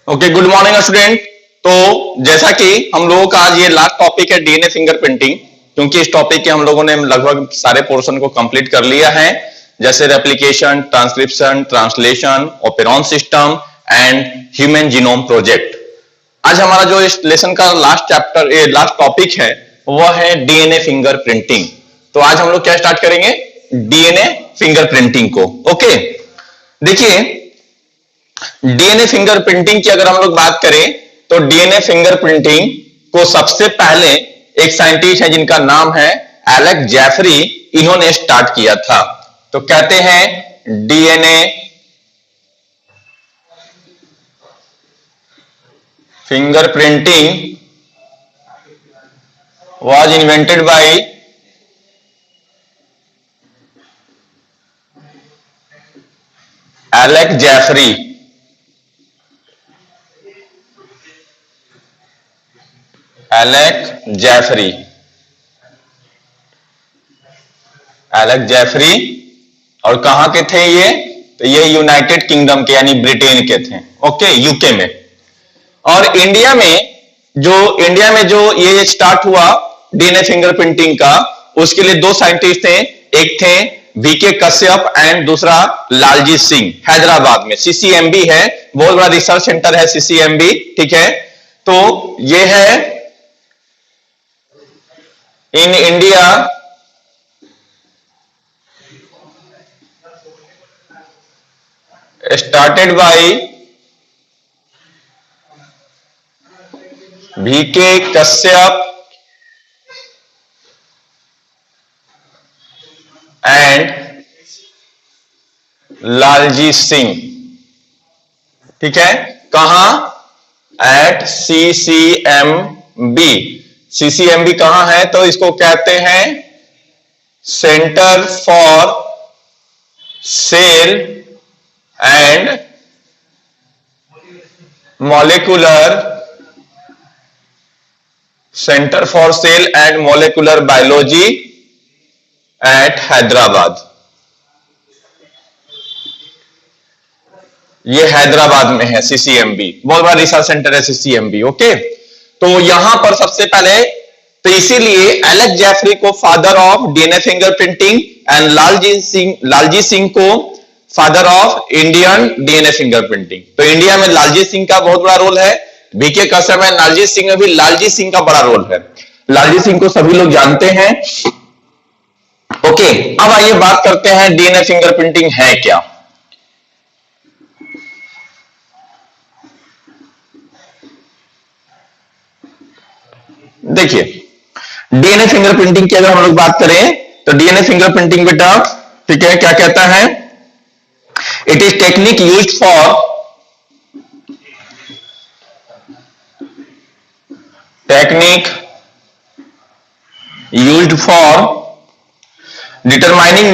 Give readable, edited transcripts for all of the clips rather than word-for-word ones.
Okay, good morning student. तो जैसा कि हम लोगों का आज ये लास्ट टॉपिक है डीएनए फिंगरप्रिंटिंग, क्योंकि इस टॉपिक के हम लोगों ने लगभग सारे पोर्शन को कंप्लीट कर लिया है, जैसे replication, transcription, translation, operon system and human genome project. आज हमारा जो इस लेसन का लास्ट टॉपिक है वह है डीएनए फिंगरप्रिंटिंग। तो आज हम लोग क्या स्टार्ट करेंगे? डीएनए फिंगरप्रिंटिंग को। ओके, देखिए डीएनए फिंगरप्रिंटिंग की अगर हम लोग बात करें तो डीएनए फिंगरप्रिंटिंग को सबसे पहले एक साइंटिस्ट है जिनका नाम है एलेक्स जेफरी, इन्होंने स्टार्ट किया था। तो कहते हैं DNA fingerprinting was invented by Alex Jeffrey. Alex Jeffrey और कहां के थे ये? तो ये यूनाइटेड किंगडम के यानी ब्रिटेन के थे। ओके, यूके में। और इंडिया में जो ये स्टार्ट हुआ डीएनए फिंगरप्रिंटिंग का, उसके लिए दो साइंटिस्ट थे, एक थे वीके कश्यप एंड दूसरा लालजीत सिंह। हैदराबाद में सीसीएमबी है, बहुत बड़ा रिसर्च सेंटर है सीसीएमबी, ठीक है। तो ये है in India started by VK Kashyap and Laljit Singh, ठीक है। कहां? Eight CCMB. सीसीएमबी कहां है? तो इसको कहते हैं centre for cell and molecular biology at Hyderabad. ये हैदराबाद में है सीसीएमबी, बहुत बड़ा रिसर्च सेंटर है सीसीएमबी। ओके, तो यहां पर सबसे पहले, तो इसीलिए एलेक्स जेफरी को father of DNA fingerprinting and Laljit Singh को father of Indian DNA fingerprinting. तो इंडिया में लालजीत सिंह का बहुत बड़ा रोल है, वीके कश्यप एंड लालजीत सिंह में भी लालजीत सिंह का बड़ा रोल है। लालजीत सिंह को सभी लोग जानते हैं। ओके, अब आइए बात करते हैं डीएनए फिंगरप्रिंटिंग है क्या। देखिए डीएनए फिंगरप्रिंटिंग की अगर हम लोग बात करें तो डीएनए फिंगरप्रिंटिंग बेटा, ठीक है, क्या कहता है? It is technique used for determining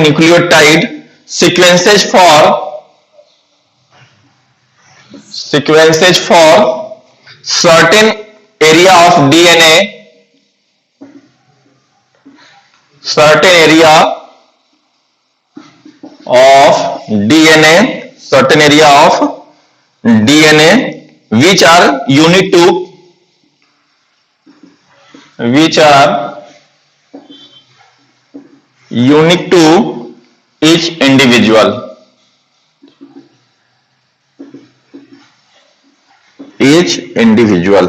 nucleotide sequences for certain area of DNA, which are unique to each individual।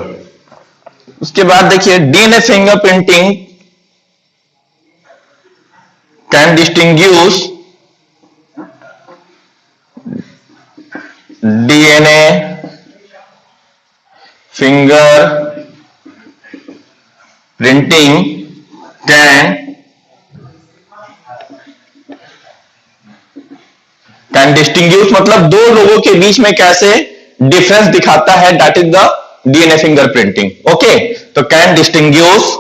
उसके बाद देखिए DNA fingerprinting can distinguish DNA fingerprinting can distinguish मतलब दो लोगों के बीच में कैसे डिफरेंस दिखाता है, that is the DNA fingerprinting. Okay, तो can distinguish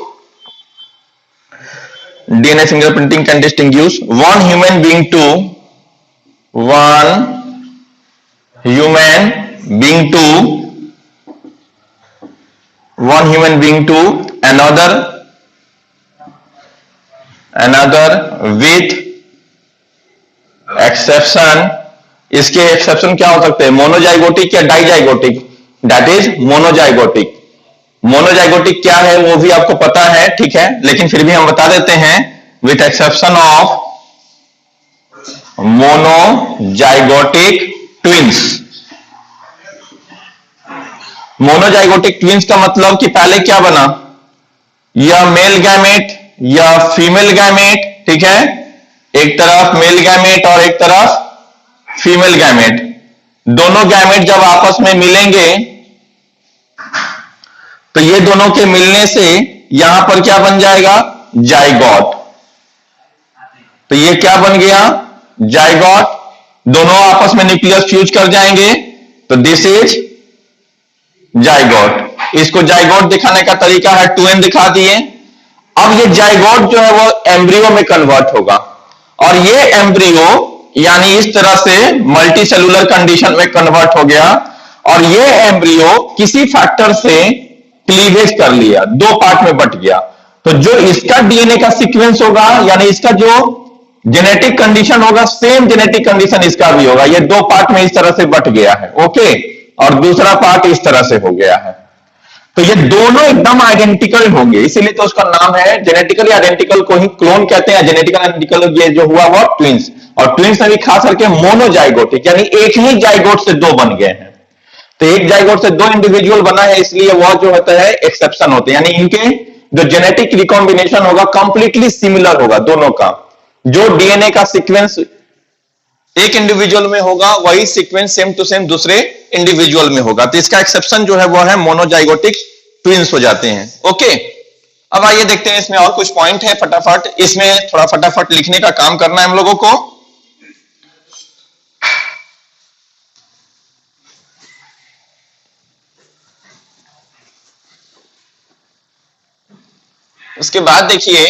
DNA fingerprinting can distinguish one human being to another another with exception, इसके एक्सेप्शन क्या हो सकते हैं, मोनोजाइगोटिक या dizygotic, that is monozygotic. Monozygotic क्या है वो भी आपको पता है, ठीक है, लेकिन फिर भी हम बता देते हैं, with exception of monozygotic twins. Monozygotic twins का मतलब कि पहले क्या बना, या मेल गैमेट या फीमेल गैमेट, ठीक है, एक तरफ मेल गैमेट और एक तरफ फीमेल गैमेट, दोनों गैमेट जब आपस में मिलेंगे तो ये दोनों के मिलने से यहां पर क्या बन जाएगा, जाइगोट। तो ये क्या बन गया, जाइगोट, दोनों आपस में न्यूक्लियस फ्यूज कर जाएंगे, तो दिस इज जाइगोट। इसको जाइगोट दिखाने का तरीका है 2n दिखा दिए। अब ये जाइगोट जो है वो एम्ब्रियो में कन्वर्ट होगा, और ये एम्ब्रियो यानी इस तरह से मल्टी सेलुलर कंडीशन में कन्वर्ट हो गया, और ये एम्ब्रियो किसी फैक्टर से क्लीवेज कर लिया, दो पार्ट में बट गया। तो जो इसका डीएनए का सीक्वेंस होगा, यानी इसका जो जेनेटिक कंडीशन होगा, सेम जेनेटिक कंडीशन इसका भी होगा। ये दो पार्ट में इस तरह से बट गया है, ओके, और दूसरा पार्ट इस तरह से हो गया है। तो ये दोनों एकदम आइडेंटिकल होंगे, इसीलिए तो उसका नाम है, जेनेटिकली आइडेंटिकल को ही क्लोन कहते हैं, जेनेटिकल आइडेंटिकल ये जो हुआ वो ट्विंस। और ट्विंस में भी खास करके मोनोजाइगोटिक, यानी एक ही जाइगोट से दो बन गए हैं। तो एक जाइगोट से दो इंडिविजुअल बना है, इसलिए वह जो होता है एक्सेप्शन होते हैं, यानी इनके जो जेनेटिक रिकॉम्बिनेशन होगा कंप्लीटली सिमिलर होगा दोनों का। जो डीएनए का सीक्वेंस एक इंडिविजुअल में होगा, वही सीक्वेंस सेम टू सेम दूसरे इंडिविजुअल में होगा। तो इसका एक्सेप्शन जो है वो है मोनोजाइगोटिक ट्विंस हो जाते हैं, ओके। अब आइए देखते हैं इसमें और कुछ पॉइंट है फटाफट, इसमें थोड़ा फटाफट लिखने का काम करना है हम लोगों को। उसके बाद देखिए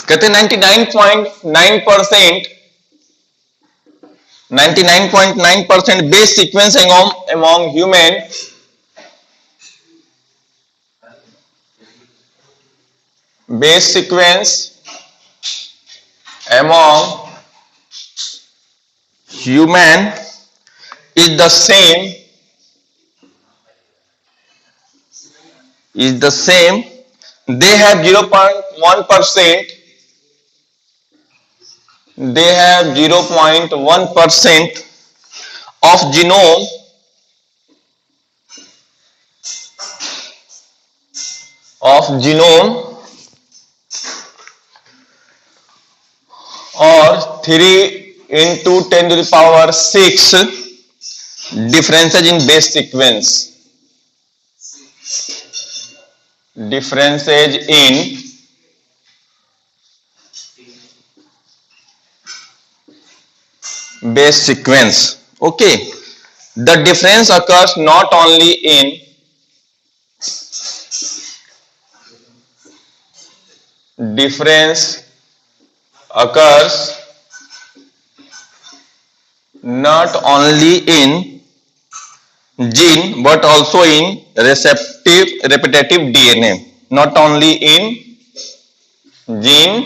कहते 99.9% base sequence among human base sequence among human is the same. They have 0.1%. They have 0.1% of genome or 3 into 10 to the power 6 differences in base sequence. Differences in base sequence, okay. The difference occurs not only in gene but also in repetitive DNA. Not only in gene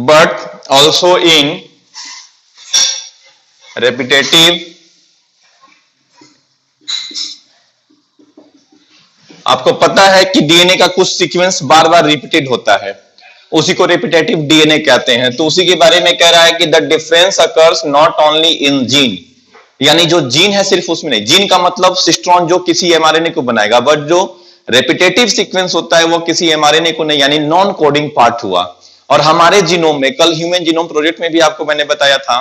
but also in repetitive, आपको पता है कि DNA का कुछ sequence बार बार repeated होता है, उसी को रिपीटेटिव डीएनए कहते हैं। तो उसी के बारे में कह रहा है कि the difference occurs not only in gene, यानी जो जीन है सिर्फ उसमें नहीं, जीन का मतलब सिस्ट्रॉन जो किसी एमआरएनए को बनाएगा, बट जो रेपिटेटिव सीक्वेंस होता है वो किसी एमआरएनए को नहीं, यानी नॉन कोडिंग पार्ट हुआ। और हमारे जीनोम में, कल ह्यूमन जीनोम प्रोजेक्ट में भी आपको मैंने बताया था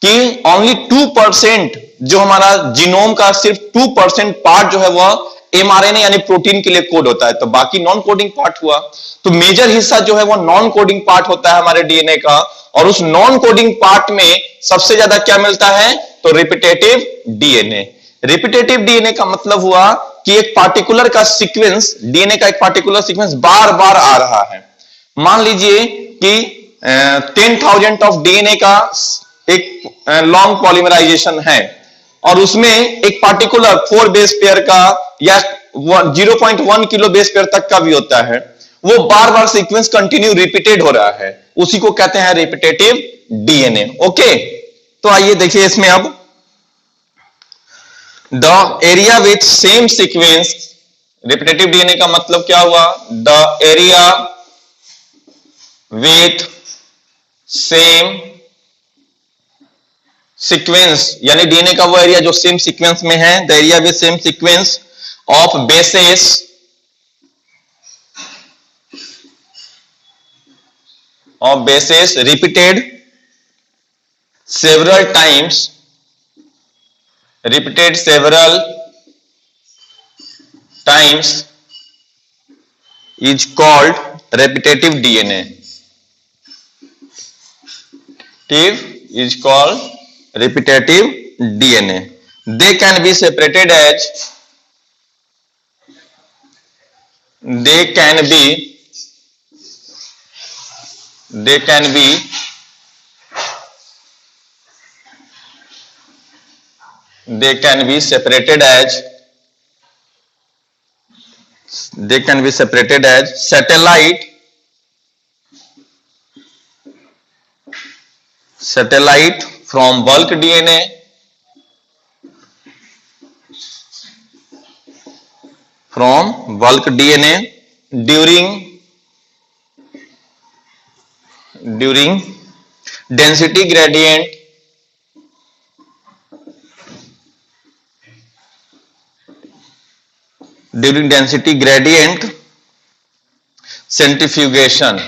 कि ओनली 2% जो हमारा जीनोम का सिर्फ 2% पार्ट जो है वह एमआरएनए यानी प्रोटीन के लिए कोड होता है, तो बाकी नॉन कोडिंग पार्ट हुआ। तो मेजर हिस्सा जो है वो नॉन कोडिंग पार्ट होता है हमारे डीएनए का, और उस नॉन कोडिंग पार्ट में सबसे ज्यादा क्या मिलता है, तो रिपीटेटिव डीएनए। रिपीटेटिव डीएनए का मतलब हुआ कि एक पार्टिकुलर का सीक्वेंस, डीएनए का एक पार्टिकुलर सीक्वेंस बार बार आ रहा है। मान लीजिए कि 10,000 ऑफ डीएनए का एक लॉन्ग पॉलीमराइजेशन है और उसमें एक पार्टिकुलर 4 बेस पेयर का या 0.1 किलो बेस पेयर तक का भी होता है, वो बार बार सीक्वेंस कंटिन्यू रिपीटेड हो रहा है, उसी को कहते हैं रिपीटेटिव डीएनए। ओके, तो आइए देखिए इसमें अब the area with same sequence, repetitive DNA का मतलब क्या हुआ, the area with same sequence, यानी डीएनए का वो एरिया जो सेम सीक्वेंस में है, the area with same sequence of bases repeated several times is called repetitive DNA. Is called repetitive DNA. They can be separated as they can be separated as satellite from bulk DNA during density gradient centrifugation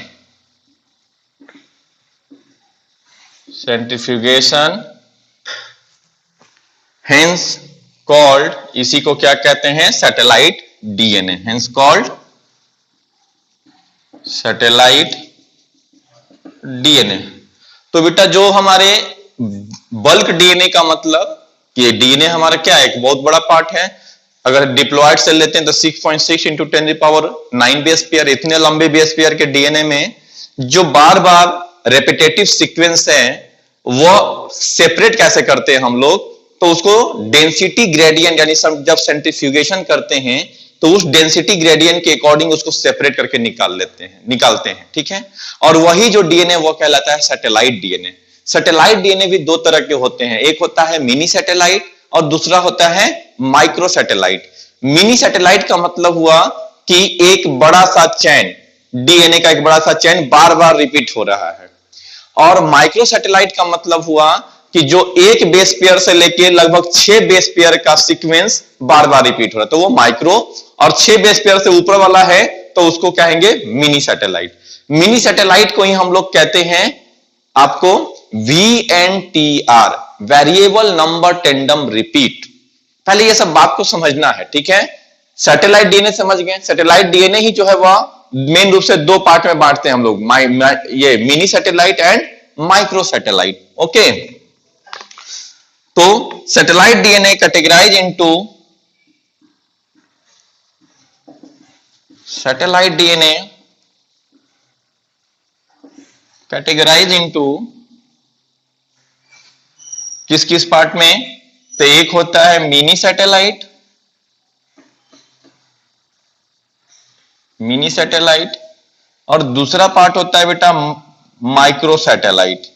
hence called, इसी को क्या कहते हैं, satellite DNA, hence called satellite DNA. तो बेटा जो हमारे bulk DNA का मतलब कि डीएनए हमारा क्या है, एक बहुत बड़ा पार्ट है। अगर डिप्लॉयड सेल लेते हैं तो 6.6 इंटू 10⁹ बेस पेयर, इतने लंबे बेस पेयर के डीएनए में जो बार बार रेपिटेटिव सीक्वेंस है वो सेपरेट कैसे करते हैं हम लोग, तो उसको डेंसिटी ग्रेडियंट, यानी जब सेंट्रीफ्यूगेशन करते हैं तो उस डेंसिटी ग्रेडियंट के अकॉर्डिंग उसको सेपरेट करके निकालते हैं, ठीक है। और वही जो डीएनए वो कहलाता है सैटेलाइट डीएनए। सैटेलाइट डीएनए भी दो तरह के होते हैं, एक होता है मिनी सैटेलाइट और दूसरा होता है माइक्रो सैटेलाइट। मिनी सैटेलाइट का मतलब हुआ कि एक बड़ा सा चैन, डीएनए का एक बड़ा सा चैन बार बार रिपीट हो रहा है। और माइक्रो सैटेलाइट का मतलब हुआ कि जो एक बेस पेयर से लेके लगभग 6 बेस पेयर का सीक्वेंस बार बार रिपीट हो रहा है, तो वो माइक्रो। और 6 बेस पेयर से ऊपर वाला है तो उसको कहेंगे मिनी सैटेलाइट। मिनी सैटेलाइट को ही हम लोग कहते हैं आपको VNTR, variable number tandem repeat. पहले ये सब बात को समझना है, ठीक है। सैटेलाइट डीएनए समझ गए। सैटेलाइट डीएनए ही जो है वह मेन रूप से दो पार्ट में बांटते हैं हम लोग, ये mini satellite and micro satellite. Okay, तो सैटेलाइट डीएनए कैटेगराइज इनटू किस किस पार्ट में, तो एक होता है मिनी सैटेलाइट और दूसरा पार्ट होता है बेटा micro satellite,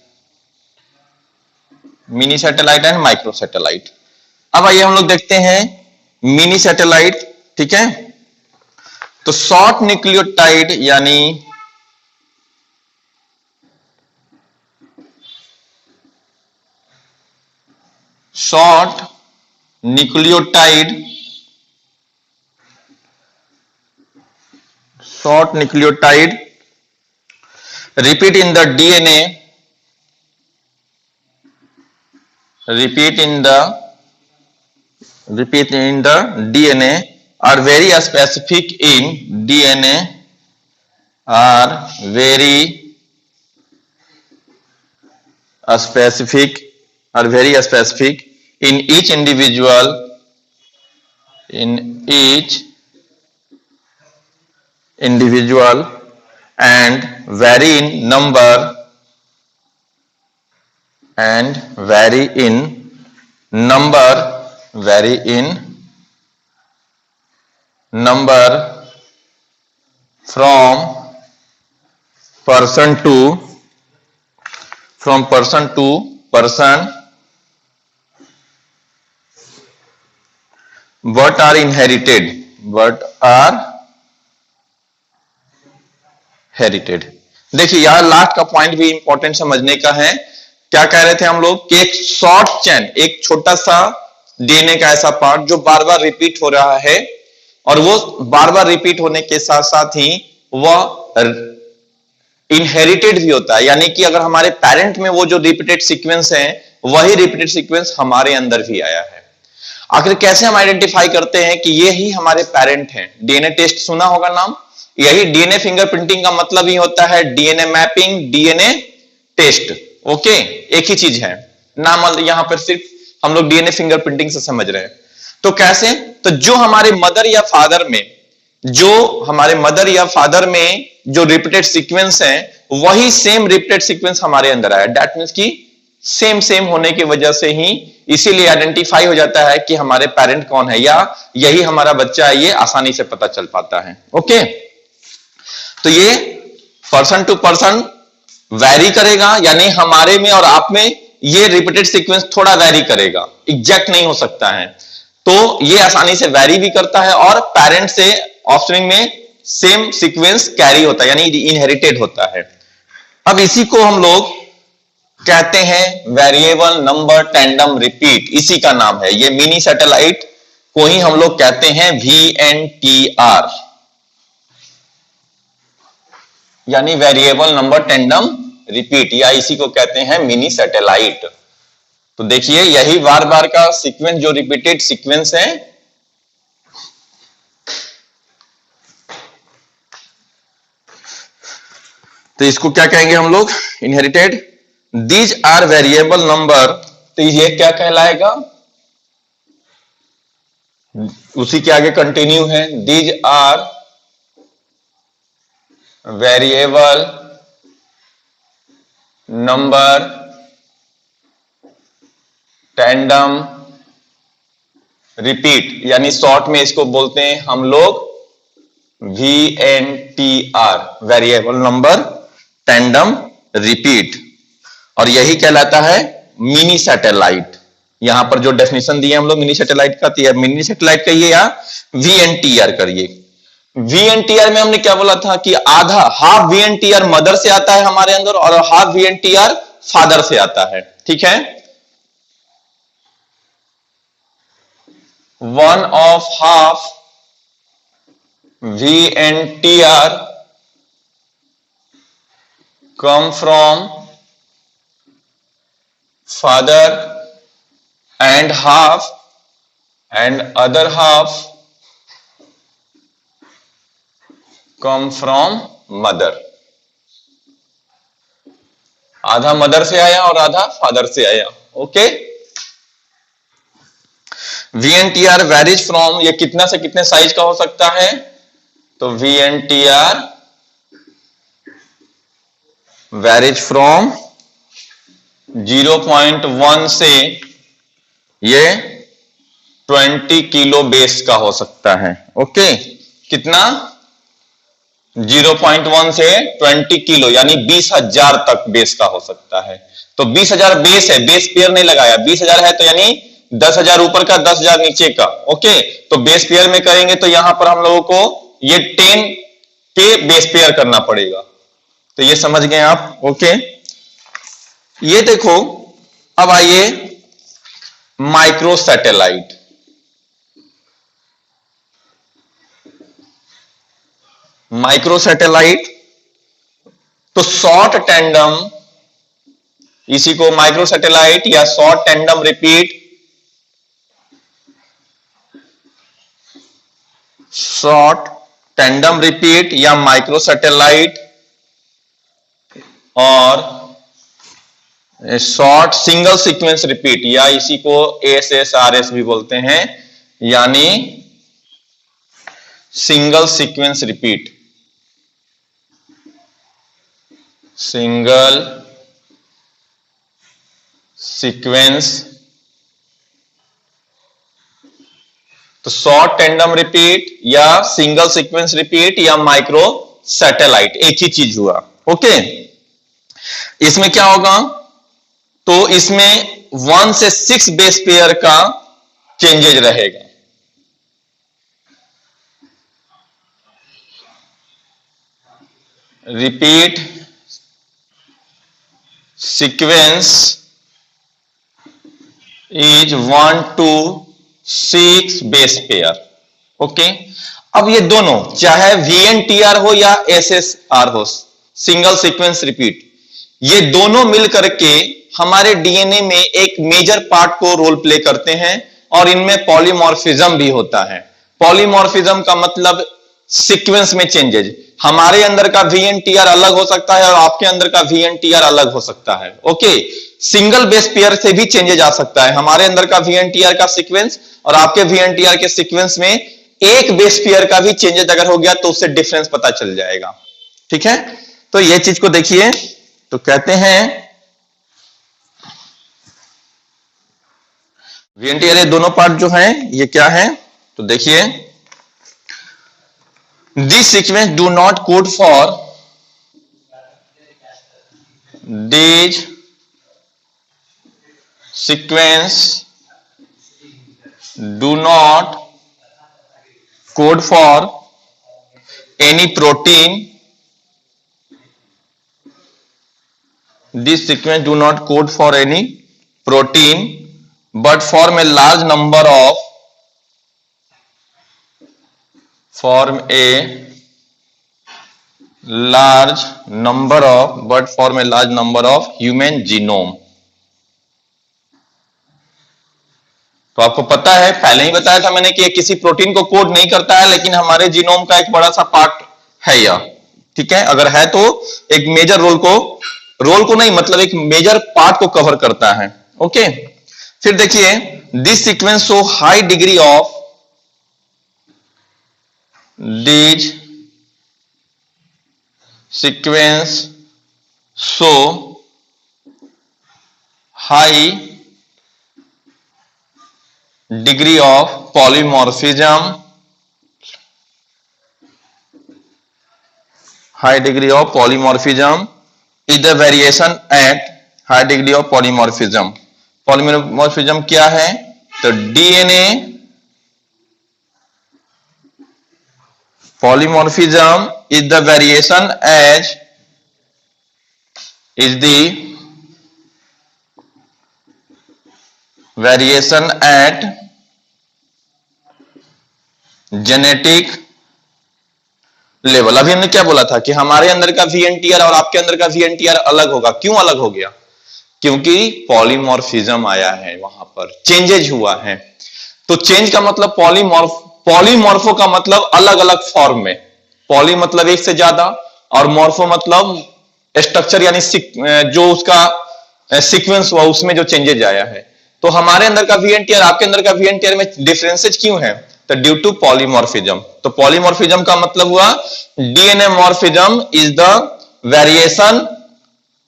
mini satellite and micro satellite. अब आइए हम लोग देखते हैं मिनी सैटेलाइट, ठीक है। तो शॉर्ट न्यूक्लियोटाइड यानी short nucleotide repeat in the DNA are very specific in DNA are very specific in each individual and vary in number and vary in number from person to person. What are inherited? देखिए यार last का point भी important समझने का है। क्या कह रहे थे हम लोग कि एक शॉर्ट चेन, एक छोटा सा डीएनए का ऐसा पार्ट जो बार बार रिपीट हो रहा है, और वो बार बार रिपीट होने के साथ साथ ही वह इनहेरिटेड भी होता है। यानी कि अगर हमारे पेरेंट में वो जो रिपीटेड सीक्वेंस है, वही रिपीटेड सीक्वेंस हमारे अंदर भी आया है। आखिर कैसे हम आइडेंटिफाई करते हैं कि ये ही हमारे पेरेंट हैं? डीएनए टेस्ट सुना होगा नाम। यही डीएनए फिंगरप्रिंटिंग का मतलब ही होता है DNA mapping, DNA test. Okay, एक ही चीज है, नाम यहां पर सिर्फ हम लोग डीएनए फिंगरप्रिंटिंग से समझ रहे हैं। तो कैसे? तो जो हमारे मदर या फादर में जो रिपीटेड सीक्वेंस है, वही सेम रिपीटेड सीक्वेंस हमारे अंदर आया। दैट मीन्स कि सेम होने की वजह से ही इसीलिए आइडेंटिफाई हो जाता है कि हमारे पेरेंट कौन है या यही हमारा बच्चा है, ये आसानी से पता चल पाता है। ओके, तो ये पर्सन टू पर्सन वैरी करेगा, यानी हमारे में और आप में ये रिपीटेड सीक्वेंस थोड़ा वैरी करेगा, एग्जैक्ट नहीं हो सकता है। तो ये आसानी से वैरी भी करता है और पेरेंट से ऑफस्प्रिंग में सेम सीक्वेंस कैरी होता है, यानी इनहेरिटेड होता है। अब इसी को हम लोग कहते हैं वेरिएबल नंबर टैंडम रिपीट, इसी का नाम है। ये मिनी सैटेलाइट को ही हम लोग कहते हैं VNTR, यानी वेरिएबल नंबर टैंडम रिपीट, या इसी को कहते हैं मिनी सैटेलाइट। तो देखिए यही बार बार का सीक्वेंस जो रिपीटेड सीक्वेंस है, तो इसको क्या कहेंगे हम लोग? Inherited. These are variable number, तो ये क्या कहलाएगा? उसी के आगे कंटिन्यू है, these are variable number tandem repeat, यानी शॉर्ट में इसको बोलते हैं हम लोग VNTR, variable number tandem repeat. और यही कहलाता है मिनी सैटेलाइट। यहां पर जो डेफिनेशन दिए हम लोग मिनी सैटेलाइट का, मिनी सैटेलाइट कहिए या VNTR करिए। VNTR में हमने क्या बोला था कि आधा, हाफ VNTR मदर से आता है हमारे अंदर और हाफ VNTR फादर से आता है। ठीक है, one of half VNTR come from father and half, and other half come from mother। आधा मदर से आया और आधा फादर से आया। ओके, VNTR वेरीज फ्रॉम, ये कितना से कितने साइज का हो सकता है? तो VNTR वेरीज फ्रॉम 0.1 से ये 20 किलो बेस का हो सकता है। ओके, कितना? 0.1 से 20 किलो, यानी 20,000 तक बेस का हो सकता है। तो 20,000 बेस है, बेस पेयर नहीं लगाया। 20,000 है तो यानी 10,000 ऊपर का, 10,000 नीचे का। ओके, तो बेस पेयर में करेंगे तो यहां पर हम लोगों को ये 10 के बेस पेयर करना पड़ेगा। तो ये समझ गए आप। ओके, ये देखो, अब आइए माइक्रो सैटेलाइट। माइक्रो सैटेलाइट तो शॉर्ट टैंडम, इसी को माइक्रो सैटेलाइट या short tandem repeat, short tandem repeat या माइक्रो सैटेलाइट और शॉर्ट सिंगल सीक्वेंस रिपीट, या इसी को SSRS भी बोलते हैं, यानी single sequence repeat. Single sequence, तो शॉर्ट टैंडम रिपीट या सिंगल सीक्वेंस रिपीट या माइक्रो सैटेलाइट, एक ही चीज हुआ। ओके, इसमें क्या होगा, तो इसमें 1 से 6 बेस पेयर का चेंजेज रहेगा। Repeat sequence is 1 to 6 base pair. Okay, अब ये दोनों चाहे VNTR हो या SSR हो, सिंगल सीक्वेंस रिपीट, ये दोनों मिल करके हमारे डीएनए में एक मेजर पार्ट को रोल प्ले करते हैं और इनमें पॉलीमॉर्फिज्म भी होता है। पॉलीमॉर्फिज्म का मतलब सीक्वेंस में चेंजेज। हमारे अंदर का VNTR अलग हो सकता है और आपके अंदर का VNTR अलग हो सकता है। ओके, सिंगल बेस पेयर से भी चेंजेज आ सकता है। हमारे अंदर का VNTR का सीक्वेंस और आपके VNTR के सीक्वेंस में एक बेस पेयर का भी चेंजेज अगर हो गया तो उससे डिफरेंस पता चल जाएगा। ठीक है, तो ये चीज को देखिए, तो कहते हैं VNTR ये दोनों पार्ट जो हैं ये क्या है, तो देखिए, this sequence do not code for this sequence do not code for any protein, this sequence do not code for any protein but form a large number of human genome। तो आपको पता है, पहले ही बताया था मैंने कि ये किसी प्रोटीन को कोड नहीं करता है, लेकिन हमारे जीनोम का एक बड़ा सा पार्ट है यह। ठीक है, अगर है तो एक मेजर रोल को नहीं, मतलब एक मेजर पार्ट को कवर करता है। ओके, फिर देखिए, this sequence show high degree of this sequence show high degree of polymorphism, high degree of polymorphism is the variation at high degree of polymorphism। polymorphism क्या है, तो DNA polymorphism is the variation at genetic level. अभी हमने क्या बोला था कि हमारे अंदर का VNTR और आपके अंदर का VNTR अलग होगा। क्यों अलग हो गया, क्योंकि पॉलीमॉर्फिज्म आया है, वहां पर चेंजेज हुआ है। तो चेंज का मतलब पॉलीमॉर्फो का मतलब अलग अलग फॉर्म में, पॉली मतलब एक से ज्यादा और मॉर्फो मतलब स्ट्रक्चर यानी जो उसका सीक्वेंस हुआ उसमें जो चेंजेज आया है। तो हमारे अंदर का VNTR आपके अंदर का VNTR में डिफरेंसेज क्यों है, तो ड्यू टू पॉलीमॉर्फिज्म। तो पॉलीमॉर्फिज्म का मतलब हुआ DNA morphism is the variation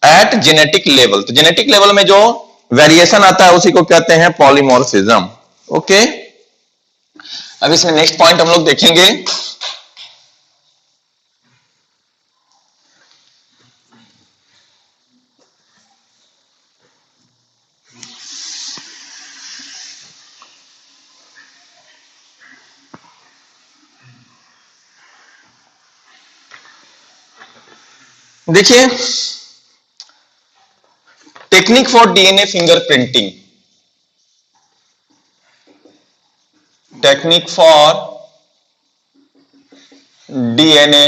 at genetic level. तो जेनेटिक लेवल में जो वेरिएशन आता है उसी को कहते हैं पॉलीमॉर्फिज्म। ओके, अब इसमें नेक्स्ट पॉइंट हम लोग देखेंगे, देखिए, technique for DNA fingerprinting. Technique for DNA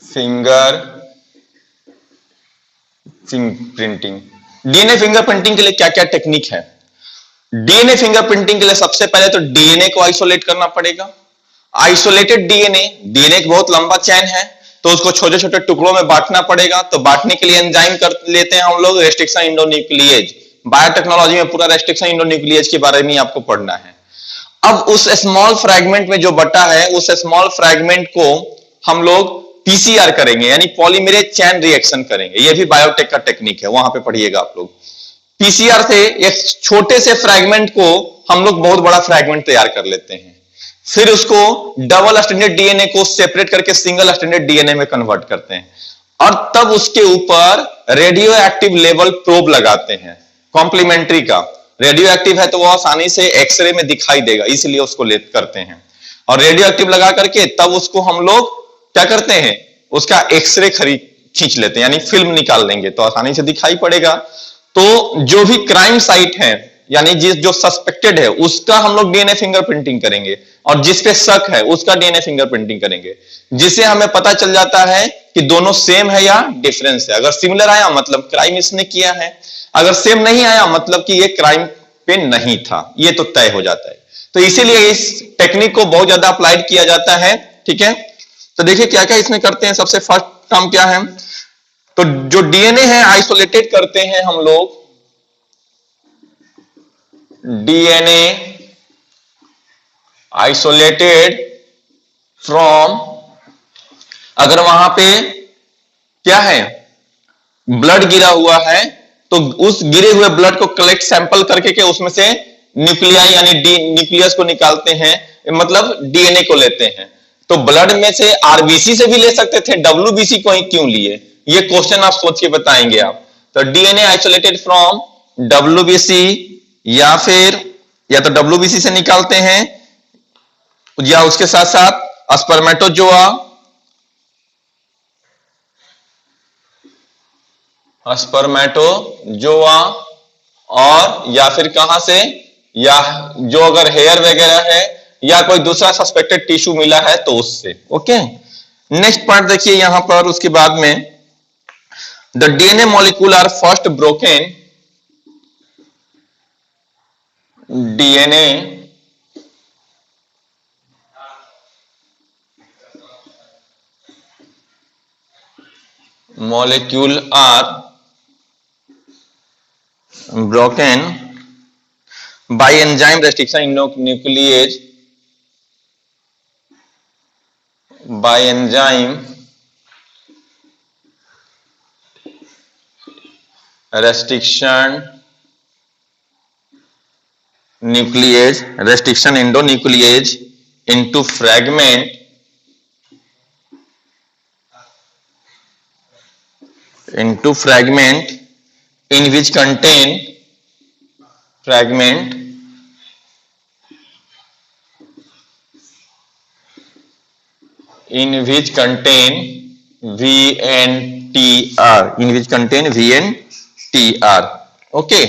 fingerprinting. DNA fingerprinting के लिए क्या क्या टेक्निक है। डीएनए फिंगरप्रिंटिंग के लिए सबसे पहले तो डीएनए को आइसोलेट करना पड़ेगा। आइसोलेटेड डीएनए एक बहुत लंबा चैन है, तो उसको छोटे छोटे टुकड़ों में बांटना पड़ेगा। तो बांटने के लिए एंजाइम कर लेते हैं हम लोग रेस्ट्रिक्शन इंडोन्यूक्लिएज। बायोटेक्नोलॉजी में पूरा रेस्ट्रिक्शन इंडोन्यूक्लिएज के बारे में आपको पढ़ना है। अब उस स्मॉल फ्रैगमेंट में जो बटा है, उस स्मॉल फ्रैगमेंट को हम लोग पीसीआर करेंगे, यानी पॉलीमरेज चैन रिएक्शन करेंगे। ये भी बायोटेक का टेक्निक है, वहां पे पढ़िएगा आप लोग। पीसीआर से एक छोटे से फ्रैगमेंट को हम लोग बहुत बड़ा फ्रैगमेंट तैयार कर लेते हैं, फिर उसको डबल स्टैंडर्ड डीएनए को सेपरेट करके सिंगल स्टैंडर्ड डीएनए में कन्वर्ट करते हैं, और तब उसके ऊपर रेडियो एक्टिव लेवल प्रोब लगाते हैं। कॉम्प्लीमेंट्री का रेडियो एक्टिव है तो वो आसानी से एक्सरे में दिखाई देगा, इसलिए उसको ले करते हैं। और रेडियो एक्टिव लगा करके तब उसको हम लोग क्या करते हैं, उसका एक्सरे खींच लेते हैं, यानी फिल्म निकाल लेंगे तो आसानी से दिखाई पड़ेगा। तो जो भी क्राइम साइट है, यानी जो सस्पेक्टेड है, उसका हम लोग डीएनए फिंगरप्रिंटिंग करेंगे, और जिस पे शक है उसका डीएनए फिंगरप्रिंटिंग करेंगे, जिससे हमें पता चल जाता है कि दोनों सेम है या डिफरेंस है। अगर सिमिलर आया मतलब क्राइम इसने किया है, अगर सेम नहीं आया मतलब कि ये क्राइम पे नहीं था, ये तो तय हो जाता है। तो इसीलिए इस टेक्निक को बहुत ज्यादा अप्लाइड किया जाता है। ठीक है, तो देखिए क्या क्या इसमें करते हैं। सबसे फर्स्ट काम क्या है, तो जो डीएनए है आइसोलेटेड करते हैं हम लोग, डीएनए आइसोलेटेड फ्रॉम, अगर वहां पे क्या है ब्लड गिरा हुआ है तो उस गिरे हुए ब्लड को कलेक्ट सैंपल करके के उसमें से न्यूक्लियाई यानी न्यूक्लियस को निकालते हैं, मतलब डीएनए को लेते हैं। तो ब्लड में से आरबीसी से भी ले सकते थे, डब्ल्यूबीसी को ही क्यों लिए, ये क्वेश्चन आप सोच के बताएंगे आप। तो डीएनए आइसोलेटेड फ्रॉम डब्ल्यूबीसी, या तो डब्ल्यूबीसी से निकालते हैं, या उसके साथ साथ स्पर्मेटोजोआ, स्पर्मेटोजोआ, और या फिर कहां से, या जो अगर हेयर वगैरह है या कोई दूसरा सस्पेक्टेड टिश्यू मिला है तो उससे। ओके, नेक्स्ट पार्ट देखिए यहां पर, उसके बाद में the DNA molecule are first broken, DNA molecule are broken by enzyme restriction in nuclease, by enzyme restriction nuclease, restriction endonuclease into fragment in which contain fragment in which contain VNTR, in which contain VNTR। Okay,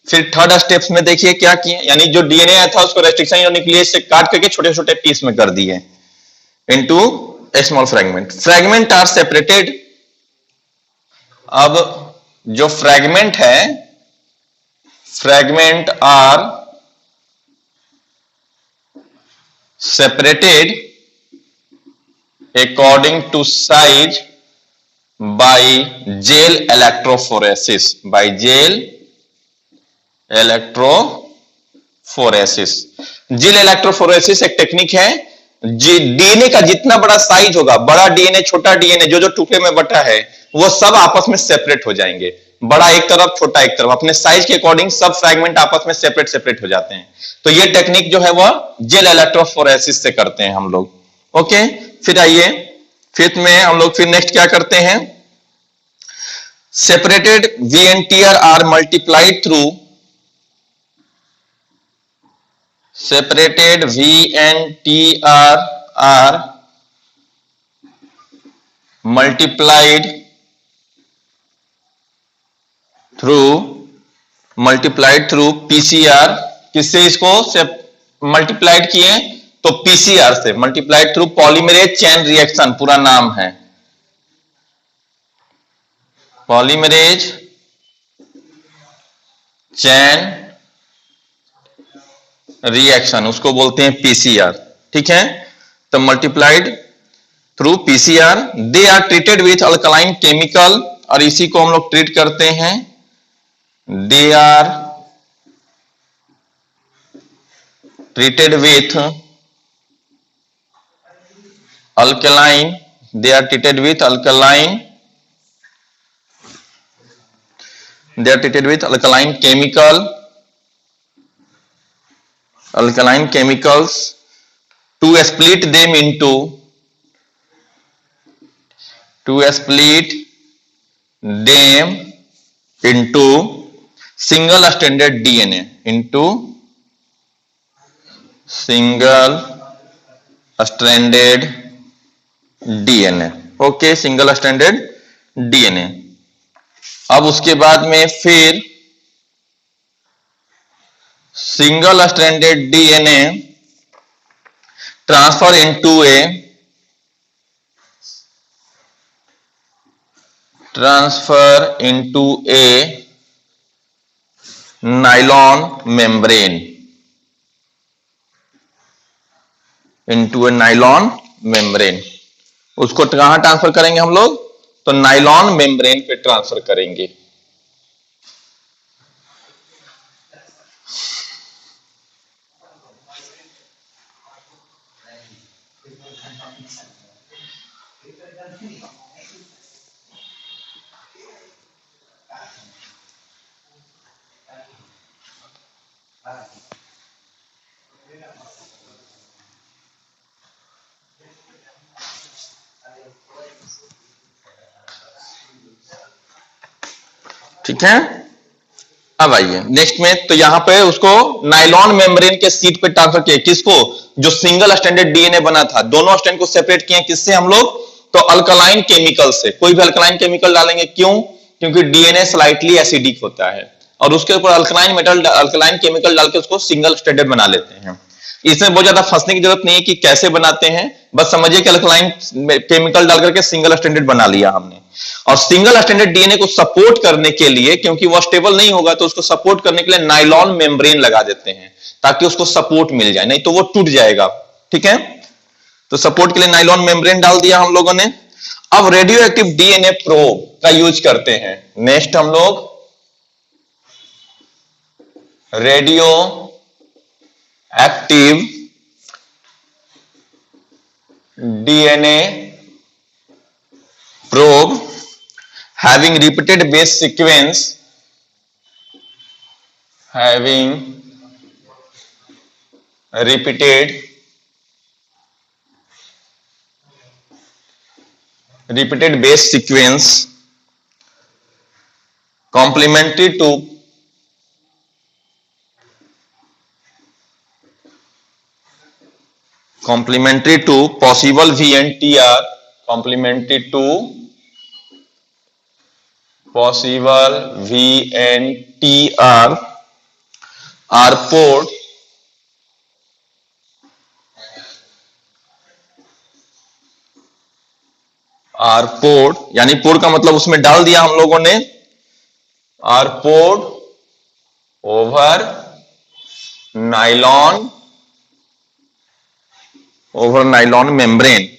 फिर third steps में देखिए क्या किए, यानी जो DNA आया था उसको रेस्ट्रिक्शन न्यूक्लियस से काट करके छोटे छोटे पीस में कर दिए into a small fragment. Fragment are separated, अब जो फ्रैगमेंट है, fragment are separated according to size by gel electrophoresis, by gel electrophoresis। Gel electrophoresis एक टेक्निक है, डीएनए का जितना बड़ा साइज होगा, बड़ा डीएनए छोटा डीएनए जो जो टुकड़े में बटा है वो सब आपस में सेपरेट हो जाएंगे, बड़ा एक तरफ छोटा एक तरफ, अपने साइज के अकॉर्डिंग सब फ्रैगमेंट आपस में सेपरेट सेपरेट हो जाते हैं। तो ये टेक्निक जो है वो जेल इलेक्ट्रोफोरेसिस से करते हैं हम लोग। ओके, फिर आइए फिफ्थ में हम लोग फिर नेक्स्ट क्या करते हैं, separated VNTR are multiplied through, separated VNTR are multiplied through PCR। किससे इसको मल्टीप्लाइड किए, तो PCR से, multiplied through polymerase chain reaction पूरा नाम है, पॉलीमरेज चेन रिएक्शन, उसको बोलते हैं पीसीआर। ठीक है, तो multiplied through PCR, they are treated with alkaline chemical, और इसी को हम लोग ट्रीट करते हैं, they are treated with alkaline they are treated with alkaline alkaline chemicals to split them into single stranded DNA into single stranded DNA. Okay, single stranded DNA. अब उसके बाद में फिर सिंगल स्ट्रैंडेड डीएनए transfer into a nylon membrane, उसको कहां transfer करेंगे हम लोग? तो नाइलॉन मेम्ब्रेन पे ट्रांसफर करेंगे. ठीक है. अब आइए नेक्स्ट में, तो यहां पे उसको नाइलॉन मेम्ब्रेन के सीट पे ट्रांसफर किया. किसको? जो सिंगल स्ट्रैंडेड डीएनए बना था, दोनों स्ट्रैंड को सेपरेट किए. किससे हम लोग? तो अल्कलाइन केमिकल से. कोई भी अल्कलाइन केमिकल डालेंगे. क्यों? क्योंकि डीएनए स्लाइटली एसिडिक होता है और उसके ऊपर अल्कलाइन केमिकल डाल के उसको सिंगल स्ट्रैंडेड बना लेते हैं. इसमें बहुत ज्यादा फंसने की जरूरत नहीं है कि कैसे बनाते हैं, बस समझिए कि अल्कलाइन केमिकल डाल करके सिंगल स्ट्रैंडेड बना लिया हमने. और सिंगल स्ट्रैंडेड डीएनए को सपोर्ट करने के लिए, क्योंकि वो स्टेबल नहीं होगा, तो उसको सपोर्ट करने के लिए नाइलॉन मेम्ब्रेन लगा देते हैं ताकि उसको सपोर्ट मिल जाए, नहीं तो वो टूट जाएगा. ठीक है, तो सपोर्ट के लिए नाइलॉन मेम्ब्रेन डाल दिया हम लोगों ने. अब रेडियो एक्टिव डीएनए प्रोब का यूज करते हैं. नेक्स्ट हम लोग radio active DNA probe having repeated base sequence complementary to possible VNTR, are poured यानी पोर्ड का मतलब उसमें डाल दिया हम लोगों ने. Are poured over nylon membrane.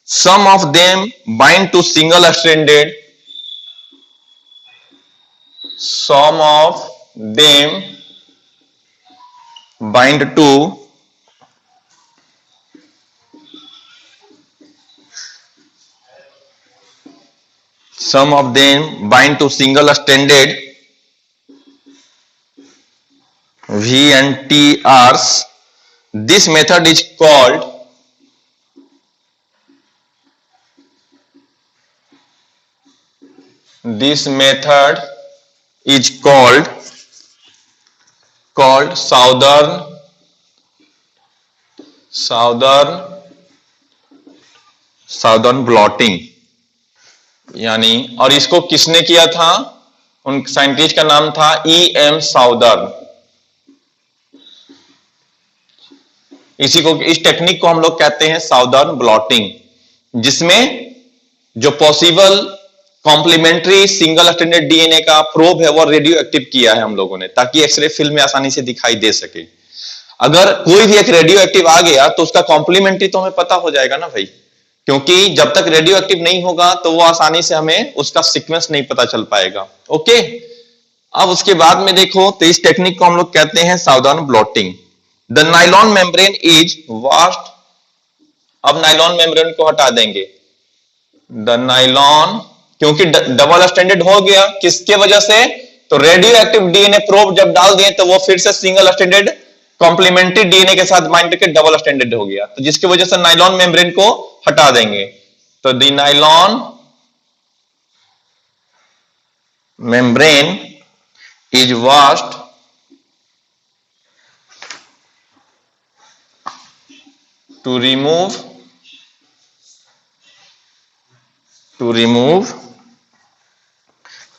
Some of them bind to single stranded. Some of them bind to single stranded VNTRs. This method is called southern blotting. यानी, और इसको किसने किया था? उन साइंटिस्ट का नाम था E.M. साउदर्न. इस टेक्निक को हम लोग कहते हैं साउदर्न ब्लॉटिंग, जिसमें जो possible complementary single stranded DNA का प्रोब है वो रेडियो एक्टिव किया है हम लोगों ने, ताकि एक्सरे फिल्म में आसानी से दिखाई दे सके. अगर कोई भी एक रेडियो एक्टिव आ गया तो उसका कॉम्प्लीमेंट्री तो हमें पता हो जाएगा ना भाई, क्योंकि जब तक रेडियो एक्टिव नहीं होगा तो वो आसानी से हमें उसका सीक्वेंस नहीं पता चल पाएगा. ओके, अब उसके बाद में देखो, तो इस टेक्निक को हम लोग कहते हैं southern blotting. The nylon membrane is vast. अब नाइलॉन मेम्ब्रेन को हटा देंगे. द नाइलॉन, क्योंकि डबल स्टैंडर्ड हो गया किसके वजह से, तो रेडियो एक्टिव डीएनए प्रोब जब डाल दिए तो वो फिर से सिंगल स्टैंडर्ड कॉम्प्लीमेंट्री डीएनए के साथ बाइंड करके डबल स्टैंडर्ड हो गया, तो जिसकी वजह से नाइलॉन मेम्ब्रेन को हटा देंगे। तो the nylon membrane is vast to remove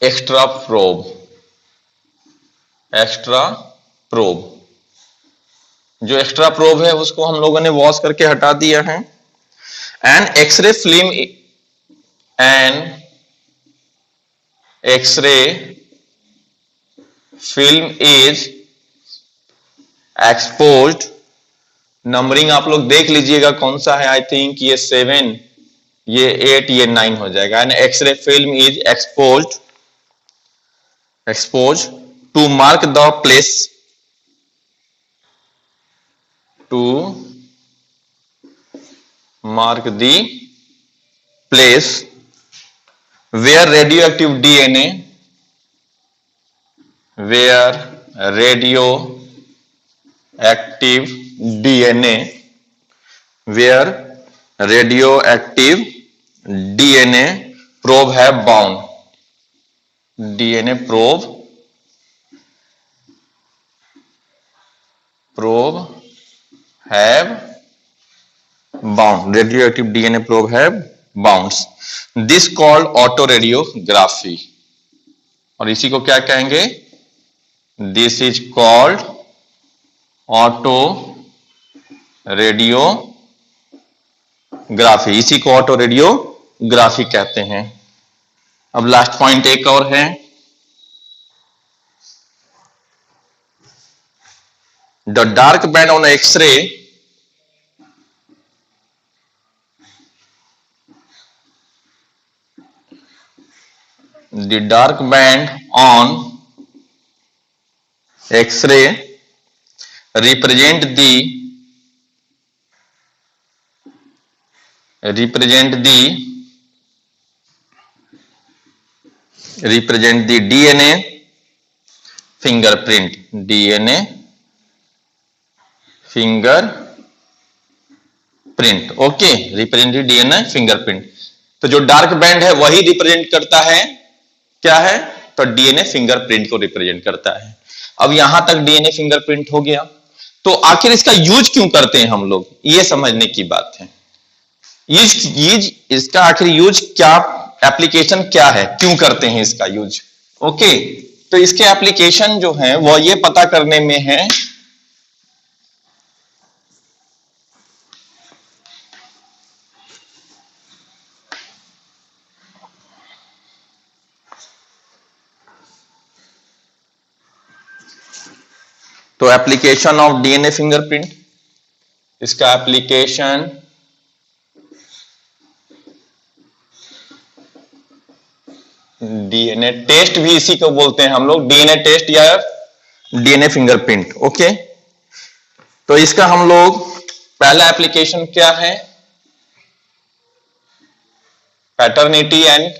extra probe, जो एक्स्ट्रा प्रोब है उसको हम लोगों ने वॉश करके हटा दिया है। And X-ray film is exposed, numbering आप लोग देख लीजिएगा कौन सा है, आई थिंक ये 7, ये 8, ये 9 हो जाएगा। And X-ray film is expose to mark the place, where radioactive DNA probe have bound, DNA probe have bound, radioactive DNA probe have bounds, this called autoradiography, और इसी को क्या कहेंगे, this is called ऑटोरेडियोग्राफी, इसी को ऑटोरेडियोग्राफी कहते हैं। अब लास्ट पॉइंट एक और है, the dark band on X-ray the dark band on X-ray represent the DNA fingerprint, okay, represent DNA fingerprint. तो जो डार्क बैंड है वही रिप्रेजेंट करता है क्या है, तो डीएनए फिंगरप्रिंट को रिप्रेजेंट करता है। अब यहां तक डीएनए फिंगरप्रिंट हो गया, तो आखिर इसका यूज क्यों करते हैं हम लोग, ये समझने की बात है। इसका आखिर यूज क्या, एप्लीकेशन क्या है, क्यों करते हैं इसका यूज, ओके। तो इसके एप्लीकेशन जो है वो ये पता करने में है तो एप्लीकेशन ऑफ डीएनए फिंगरप्रिंट, इसका एप्लीकेशन डीएनए टेस्ट भी इसी को बोलते हैं हम लोग, डीएनए टेस्ट या डीएनए फिंगरप्रिंट, ओके। तो इसका हम लोग पहला एप्लीकेशन क्या है, पैटर्निटी एंड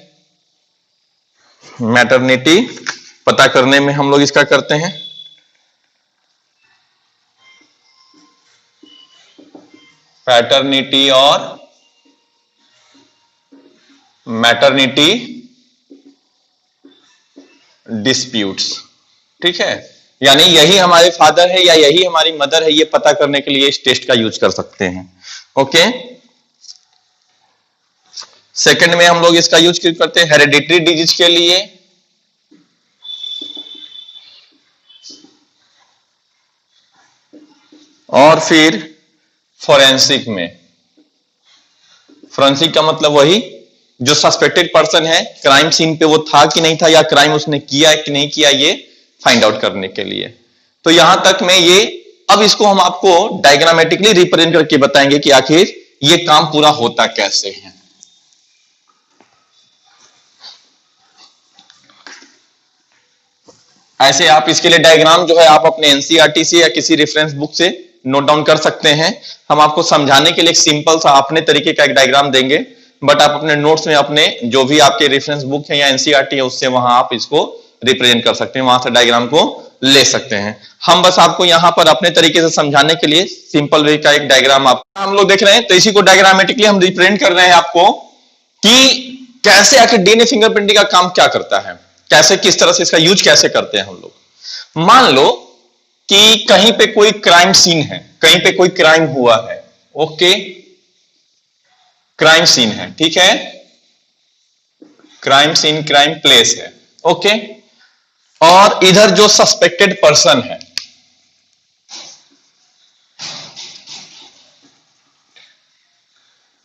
मैटरनिटी पता करने में हम लोग इसका करते हैं। पैटर्निटी और मैटरनिटी डिस्प्यूट्स, ठीक है, यानी यही हमारे फादर है या यही हमारी मदर है, ये पता करने के लिए इस टेस्ट का यूज कर सकते हैं, ओके। सेकंड में हम लोग इसका यूज करते हैं हेरेडिटरी डिजीज के लिए, और फिर फोरेंसिक में। फोरेंसिक का मतलब वही जो सस्पेक्टेड पर्सन है, क्राइम सीन पे वो था कि नहीं था, या क्राइम उसने किया है कि नहीं किया, ये फाइंड आउट करने के लिए। तो यहां तक में ये, अब इसको हम आपको डायग्रामेटिकली रिप्रेजेंट करके बताएंगे कि आखिर ये काम पूरा होता कैसे है। ऐसे आप इसके लिए डायग्राम जो है आप अपने एनसीईआरटी से या किसी रेफरेंस बुक से नोट डाउन कर सकते हैं। हम आपको समझाने के लिए एक सिंपल सा अपने तरीके का एक डायग्राम देंगे। बट आप अपने नोट्स में अपने जो भी आपके रेफरेंस बुक है या एनसीईआरटी है उससे वहां आप इसको रिप्रेजेंट कर सकते हैं, वहां से डायग्राम को ले सकते हैं। हम बस आपको यहां पर अपने तरीके से समझाने के लिए सिंपल वे का एक डायग्राम आप हम लोग देख रहे हैं, तो इसी को डायग्रामेटिकली हम रिप्रेजेंट कर रहे हैं आपको कि कैसे आखिर डीएनए फिंगरप्रिंटिंग का काम क्या करता है, कैसे किस तरह से इसका यूज कैसे करते हैं हम लोग। मान लो कि कहीं पे कोई क्राइम सीन है, कहीं पे कोई क्राइम हुआ है, ओके, क्राइम सीन है, ठीक है, क्राइम सीन, क्राइम प्लेस है, ओके, और इधर जो सस्पेक्टेड पर्सन है,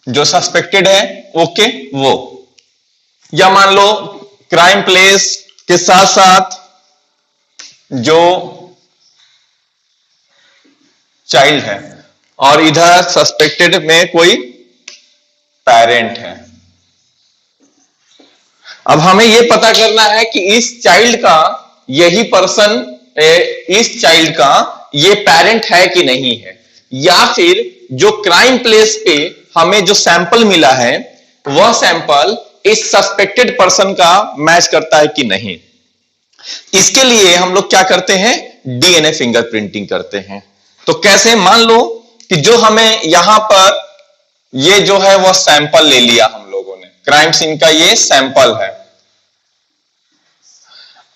जो सस्पेक्टेड है, ओके, वो, या मान लो क्राइम प्लेस के साथ साथ जो चाइल्ड है और इधर सस्पेक्टेड में कोई पेरेंट है। अब हमें यह पता करना है कि इस चाइल्ड का यही पर्सन, इस चाइल्ड का ये पेरेंट है कि नहीं है, या फिर जो क्राइम प्लेस पे हमें जो सैंपल मिला है वह सैंपल इस सस्पेक्टेड पर्सन का मैच करता है कि नहीं। इसके लिए हम लोग क्या करते हैं, डीएनए फिंगरप्रिंटिंग करते हैं। तो कैसे, मान लो कि जो हमें यहां पर ये जो है वह सैंपल ले लिया हम लोगों ने, क्राइम सीन का ये सैंपल है।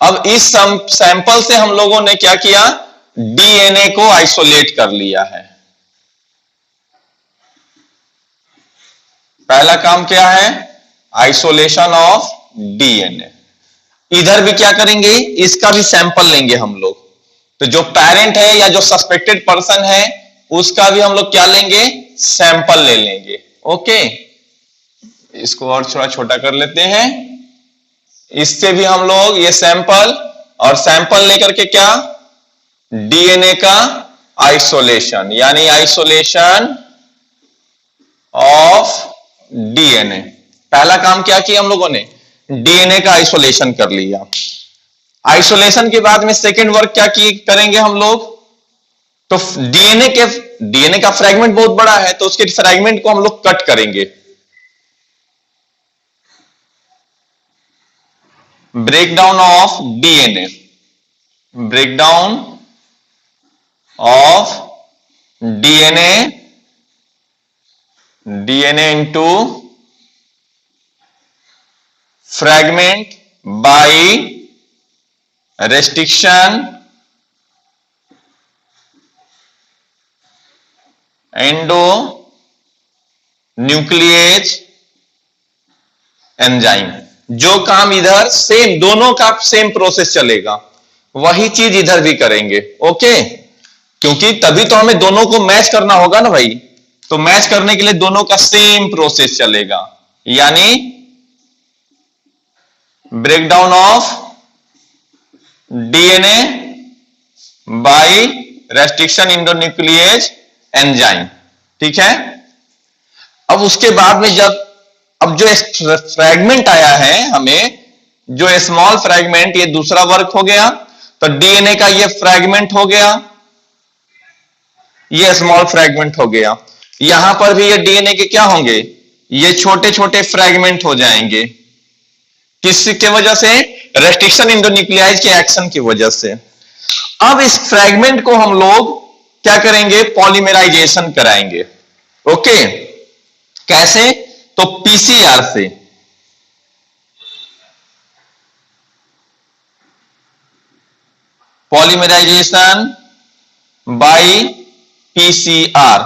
अब इस सैंपल से हम लोगों ने क्या किया, डीएनए को आइसोलेट कर लिया है। पहला काम क्या है, आइसोलेशन ऑफ डीएनए। इधर भी क्या करेंगे, इसका भी सैंपल लेंगे हम लोग। तो जो पेरेंट है या जो सस्पेक्टेड पर्सन है उसका भी हम लोग क्या लेंगे, सैंपल ले लेंगे, ओके। इसको और थोड़ा छोटा कर लेते हैं, इससे भी हम लोग ये सैंपल, और सैंपल लेकर के क्या, डीएनए का आइसोलेशन, यानी आइसोलेशन ऑफ डीएनए। पहला काम क्या किया हम लोगों ने, डीएनए का आइसोलेशन कर लिया। आइसोलेशन के बाद में सेकेंड वर्क क्या करेंगे हम लोग, तो डीएनए का फ्रेगमेंट बहुत बड़ा है तो उसके फ्रेगमेंट को हम लोग कट करेंगे, breakdown of DNA, breakdown of DNA into fragment by restriction endonuclease enzyme. जो काम इधर सेम, दोनों का सेम प्रोसेस चलेगा, वही चीज इधर भी करेंगे, ओके। क्योंकि तभी तो हमें दोनों को मैच करना होगा ना भाई, तो मैच करने के लिए दोनों का सेम प्रोसेस चलेगा, यानी breakdown of DNA by restriction endonuclease enzyme, ठीक है। अब उसके बाद में जब अब जो फ्रेगमेंट आया है हमें, जो स्मॉल फ्रेगमेंट, ये दूसरा वर्क हो गया। तो डीएनए का ये फ्रेगमेंट हो गया, ये स्मॉल फ्रेगमेंट हो गया। यहां पर भी ये डीएनए के क्या होंगे, ये छोटे छोटे फ्रेगमेंट हो जाएंगे। किसकी वजह से, रेस्ट्रिक्शन एंडोन्यूक्लियाइज के एक्शन की वजह से। अब इस फ्रेगमेंट को हम लोग क्या करेंगे, पॉलीमराइजेशन कराएंगे, ओके। कैसे, तो पीसीआर से, पॉलीमराइजेशन बाय पीसीआर।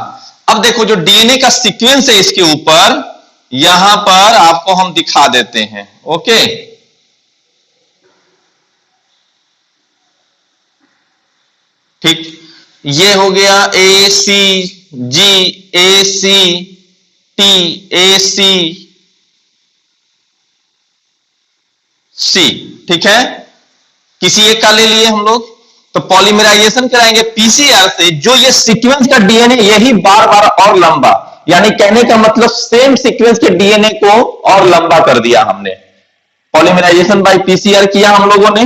अब देखो जो डीएनए का सीक्वेंस है इसके ऊपर, यहां पर आपको हम दिखा देते हैं, ओके। ठीक, ये हो गया ए C G, A C T, A C सी, ठीक है। किसी एक का ले लिए हम लोग, तो पॉलीमराइजेशन कराएंगे पीसीआर से। जो ये सीक्वेंस का डीएनए यही बार बार और लंबा, यानी कहने का मतलब सेम सीक्वेंस के डीएनए को और लंबा कर दिया हमने, पॉलीमराइजेशन बाय पीसीआर किया हम लोगों ने।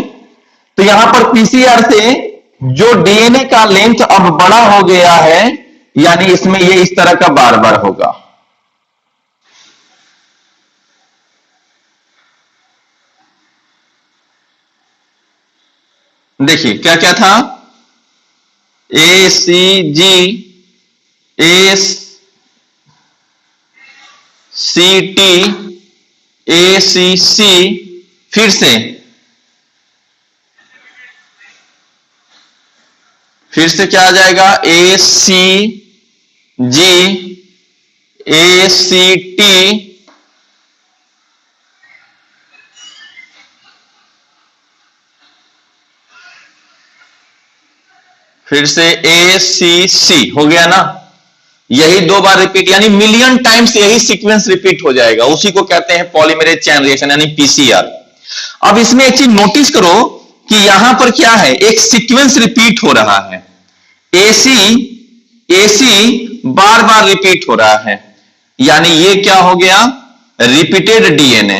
तो यहां पर पीसीआर से जो डीएनए का लेंथ अब बड़ा हो गया है, यानी इसमें ये इस तरह का बार बार होगा, देखिए क्या क्या था, ए C G, A C T, A C सी, फिर से क्या आ जाएगा, ए C G, A C T, फिर से ए सी सी, हो गया ना। यही दो बार रिपीट, यानी मिलियन टाइम्स यही सीक्वेंस रिपीट हो जाएगा, उसी को कहते हैं पॉलीमरेज चेन रिएक्शन यानी पीसीआर। अब इसमें एक चीज नोटिस करो कि यहां पर क्या है, एक सीक्वेंस रिपीट हो रहा है, एसी एसी बार बार रिपीट हो रहा है, यानी ये क्या हो गया, रिपीटेड डीएनए,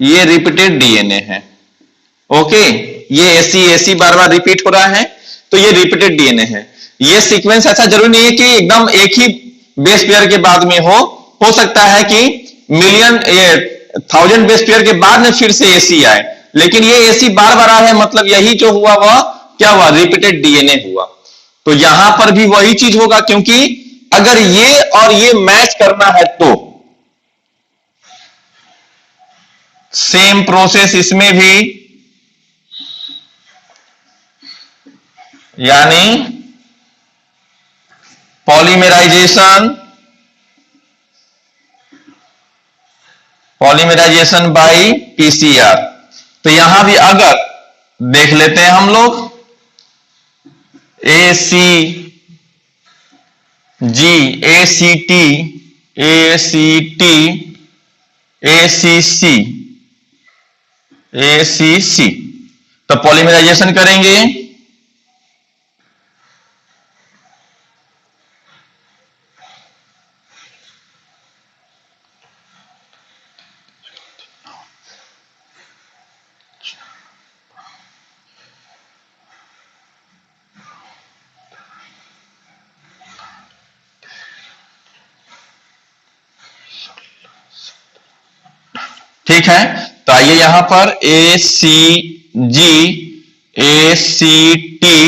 ये रिपीटेड डीएनए है। ओके, ये एसी एसी बार बार रिपीट हो रहा है, तो ये रिपीटेड डीएनए है। ये सीक्वेंस ऐसा जरूरी नहीं है कि एकदम एक ही बेस पेयर के बाद में हो सकता है कि मिलियन 1000 बेस पेयर के बाद में फिर से एसी आए, लेकिन ये एसी बार बार आया है, मतलब यही जो हुआ वह क्या हुआ, रिपीटेड डीएनए हुआ। तो यहां पर भी वही चीज होगा, क्योंकि अगर ये और ये मैच करना है तो सेम प्रोसेस इसमें भी, यानी पॉलीमराइजेशन, पॉलीमराइजेशन बाय पीसीआर। तो यहां भी अगर देख लेते हैं हम लोग, ए C G, A C T, A C T, A C C, A C सी, तो पॉलीमराइजेशन करेंगे, ठीक है। तो आइए यहां पर ए C G, A C T,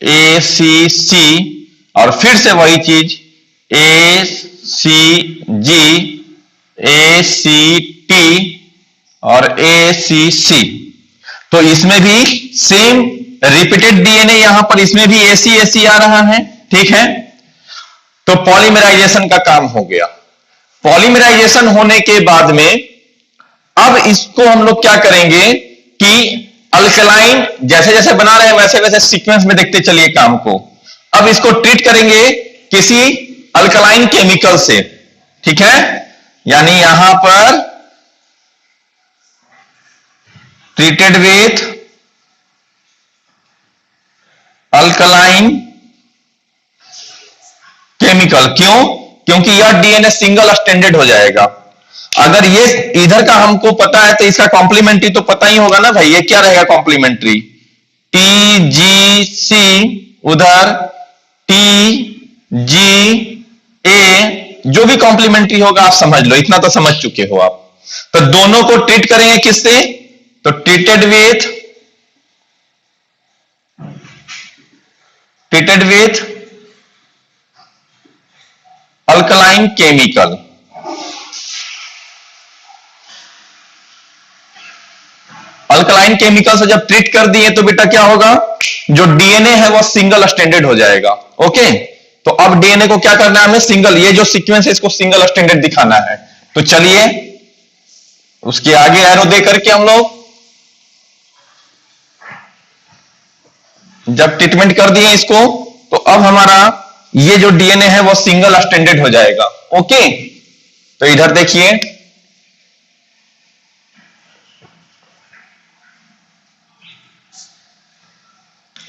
A C सी, और फिर से वही चीज, ए C G, A C T और ए सी सी। तो इसमें भी सेम रिपीटेड डीएनए, यहां पर इसमें भी एसी एसी आ रहा है, ठीक है। तो पॉलीमराइजेशन का काम हो गया। पॉलीमराइजेशन होने के बाद में अब इसको हम लोग क्या करेंगे कि अल्कलाइन जैसे जैसे बना रहे हैं वैसे वैसे सीक्वेंस में देखते चलिए काम को। अब इसको ट्रीट करेंगे किसी अल्कलाइन केमिकल से, ठीक है। यानी यहां पर ट्रीटेड विथ अल्कलाइन केमिकल, क्यों, क्योंकि यह डीएनए सिंगल स्टैंडर्ड हो जाएगा। अगर ये इधर का हमको पता है तो इसका कॉम्प्लीमेंट्री तो पता ही होगा ना भाई, ये क्या रहेगा कॉम्प्लीमेंट्री, टी जी सी, उधर टी जी ए, जो भी कॉम्प्लीमेंट्री होगा आप समझ लो, इतना तो समझ चुके हो आप। तो दोनों को ट्रीट करेंगे किससे, तो treated with alkaline chemical. Alkaline chemical से जब ट्रीट कर दिए तो बेटा क्या होगा, जो डीएनए है वो सिंगल स्टैंडर्ड हो जाएगा। ओके, तो अब डीएनए को क्या करना है हमें, सिंगल, ये जो सीक्वेंस है इसको सिंगल स्टैंडर्ड दिखाना है। तो चलिए उसके आगे एरो दे करके हम लोग जब ट्रीटमेंट कर दिए इसको, तो अब हमारा ये जो डीएनए है वो सिंगल स्टैंडर्ड हो जाएगा। ओके, तो इधर देखिए,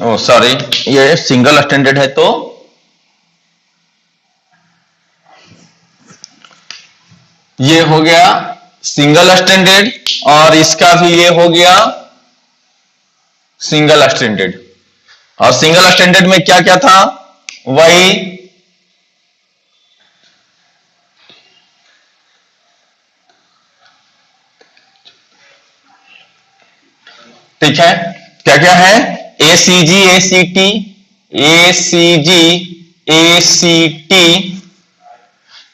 ओ सॉरी, ये सिंगल स्टैंडर्ड है तो ये हो गया सिंगल स्टैंडर्ड, और इसका भी ये हो गया सिंगल स्टैंडर्ड। और सिंगल स्टैंडर्ड में क्या क्या था, वही ठीक है, क्या क्या है, ACG ACT ACG ACT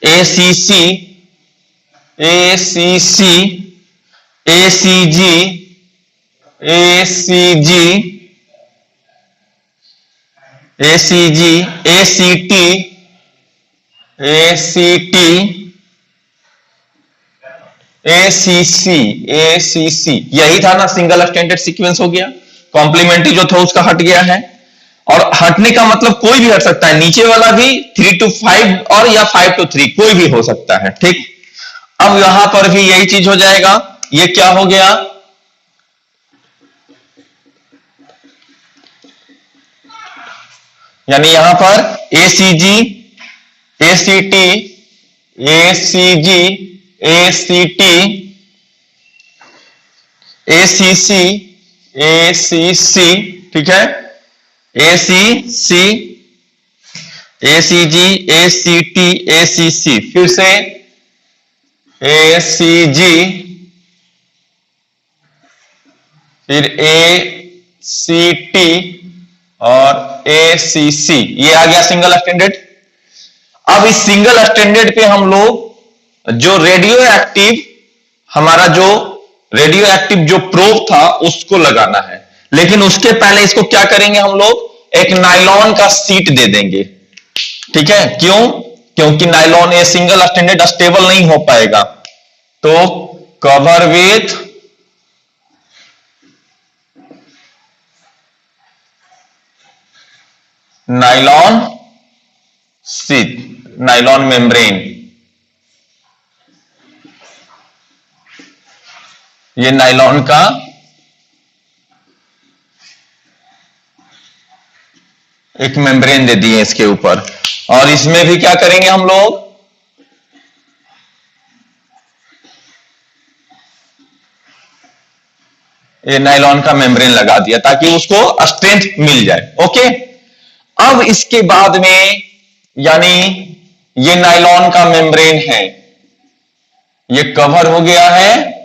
ACC ACC ACG ACG ACG ACT ACT ACC ACC, यही था ना, सिंगल स्टैंडर्ड सीक्वेंस हो गया। कॉम्प्लीमेंट्री जो था उसका हट गया है, और हटने का मतलब कोई भी हट सकता है, नीचे वाला भी 3 to 5 और या 5 to 3 कोई भी हो सकता है। ठीक, अब यहां पर भी यही चीज हो जाएगा। ये क्या हो गया, यानी यहां पर ACG ACT ACG ACT ACC ACC, ठीक है, ACC ACG ACT ACC, फिर से ACG, फिर ACT और ACC, ये आ गया सिंगल स्टैंडर्ड। अब इस सिंगल स्टैंडर्ड पे हम लोग जो रेडियो एक्टिव, हमारा जो रेडियो एक्टिव जो प्रोब था उसको लगाना है, लेकिन उसके पहले इसको क्या करेंगे, हम लोग एक नायलॉन का सीट दे देंगे। ठीक है, क्यों, क्योंकि नायलॉन ये सिंगल स्टैंडर्ड स्टेबल नहीं हो पाएगा, तो cover with nylon seat, nylon membrane, ये नायलॉन का एक मेम्ब्रेन दे दिए इसके ऊपर, और इसमें भी क्या करेंगे हम लोग, ये नायलॉन का मेम्ब्रेन लगा दिया ताकि उसको स्ट्रेंथ मिल जाए। ओके, अब इसके बाद में, यानी ये नायलॉन का मेम्ब्रेन है, ये कवर हो गया है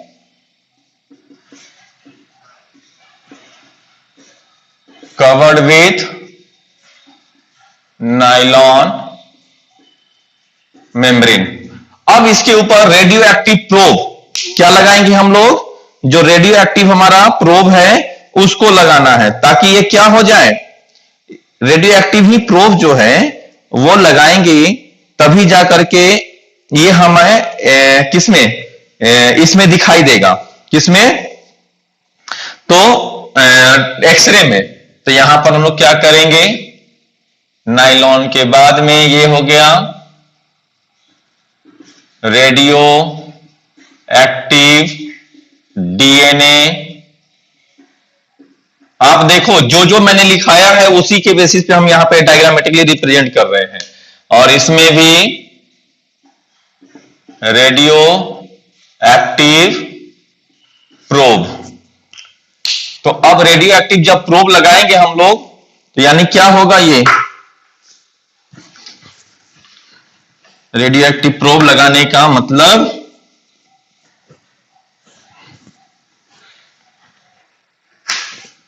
कवर्ड विथ नायलॉन मेम्ब्रेन। अब इसके ऊपर रेडियो एक्टिव प्रोब क्या लगाएंगे हम लोग, जो रेडियो एक्टिव हमारा प्रोब है उसको लगाना है, ताकि ये क्या हो जाए, रेडियो एक्टिव ही प्रोब जो है वो लगाएंगे, तभी जाकर के ये हमें किसमें, इसमें दिखाई देगा, किसमें, तो एक्सरे में। तो यहां पर हम लोग क्या करेंगे, नायलॉन के बाद में ये हो गया रेडियो एक्टिव DNA। आप देखो जो जो मैंने लिखाया है उसी के बेसिस पे हम यहां पे डायग्रामेटिकली रिप्रेजेंट कर रहे हैं, और इसमें भी रेडियो एक्टिव प्रोब। तो अब रेडियो एक्टिव जब प्रोब लगाएंगे हम लोग, तो यानी क्या होगा, ये रेडियो एक्टिव प्रोब लगाने का मतलब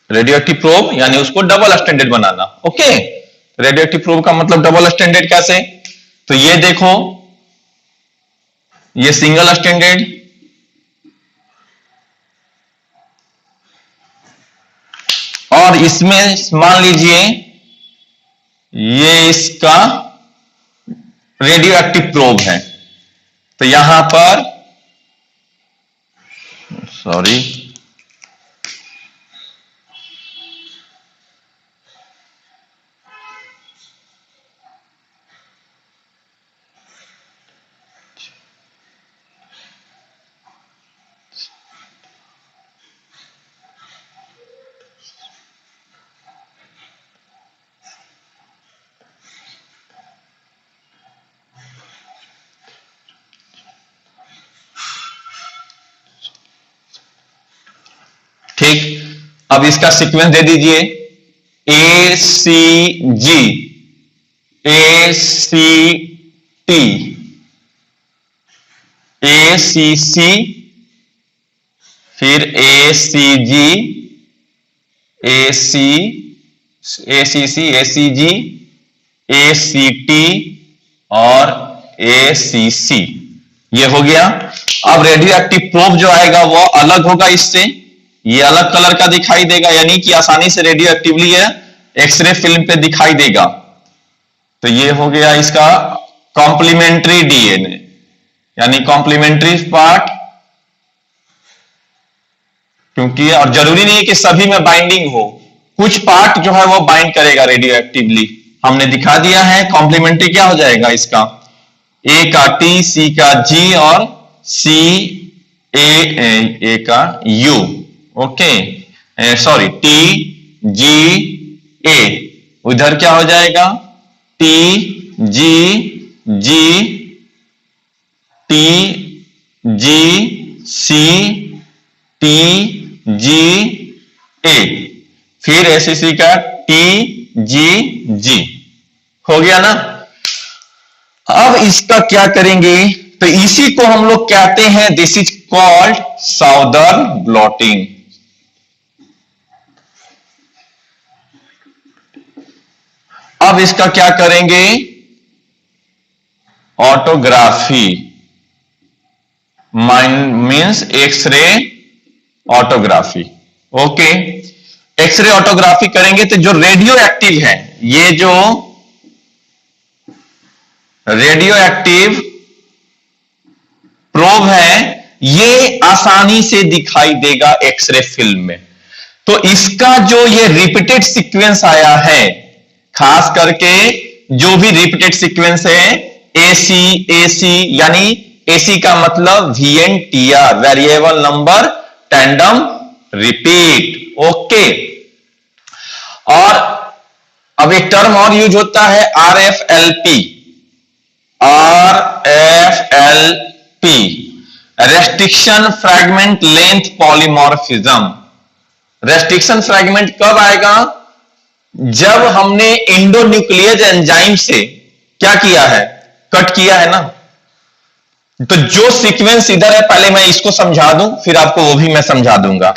रेडियो एक्टिव प्रोब यानी उसको डबल स्टैंडर्ड बनाना। ओके, रेडियो एक्टिव प्रोब का मतलब डबल स्टैंडर्ड कैसे, तो ये देखो, ये सिंगल स्टैंडर्ड, और इसमें मान लीजिए ये इसका रेडियो एक्टिव प्रोब है, तो यहां पर, सॉरी, ठीक, अब इसका सीक्वेंस दे दीजिए, ACG ACT ACC, फिर ACG AC, ACC, ACG, ACT और ACC, ये हो गया। अब रेडियो एक्टिव प्रोब जो आएगा वो अलग होगा इससे, ये अलग कलर का दिखाई देगा, यानी कि आसानी से रेडियो एक्टिवली है एक्सरे फिल्म पे दिखाई देगा। तो ये हो गया इसका कॉम्प्लीमेंट्री डीएनए, यानी कॉम्प्लीमेंट्री पार्ट, क्योंकि और जरूरी नहीं है कि सभी में बाइंडिंग हो, कुछ पार्ट जो है वो बाइंड करेगा रेडियो एक्टिवली, हमने दिखा दिया है। कॉम्प्लीमेंट्री क्या हो जाएगा इसका, ए का टी, सी का जी और सी ए का U, okay sorry T G A, उधर क्या हो जाएगा T G G T G C T G A, फिर एसीसी का टी जी जी, हो गया ना। अब इसका क्या करेंगे, तो इसी को हम लोग कहते हैं this is called southern blotting. अब इसका क्या करेंगे, autography, means X-ray autography, okay. X-ray autography करेंगे तो जो रेडियो एक्टिव है, ये जो रेडियो एक्टिव प्रोब है, ये आसानी से दिखाई देगा एक्सरे फिल्म में। तो इसका जो ये रिपीटेड सीक्वेंस आया है, खास करके जो भी रिपीटेड सीक्वेंस है एसी एसी, यानी एसी का मतलब VNTR, variable number tandem repeat, okay. और अब एक टर्म और यूज होता है RFLP, restriction fragment length polymorphism. Restriction fragment कब आएगा, जब हमने इंडोन्यूक्लियेज एंजाइम से क्या किया है, कट किया है ना। तो जो सीक्वेंस इधर है, पहले मैं इसको समझा दूं, फिर आपको वो भी मैं समझा दूंगा।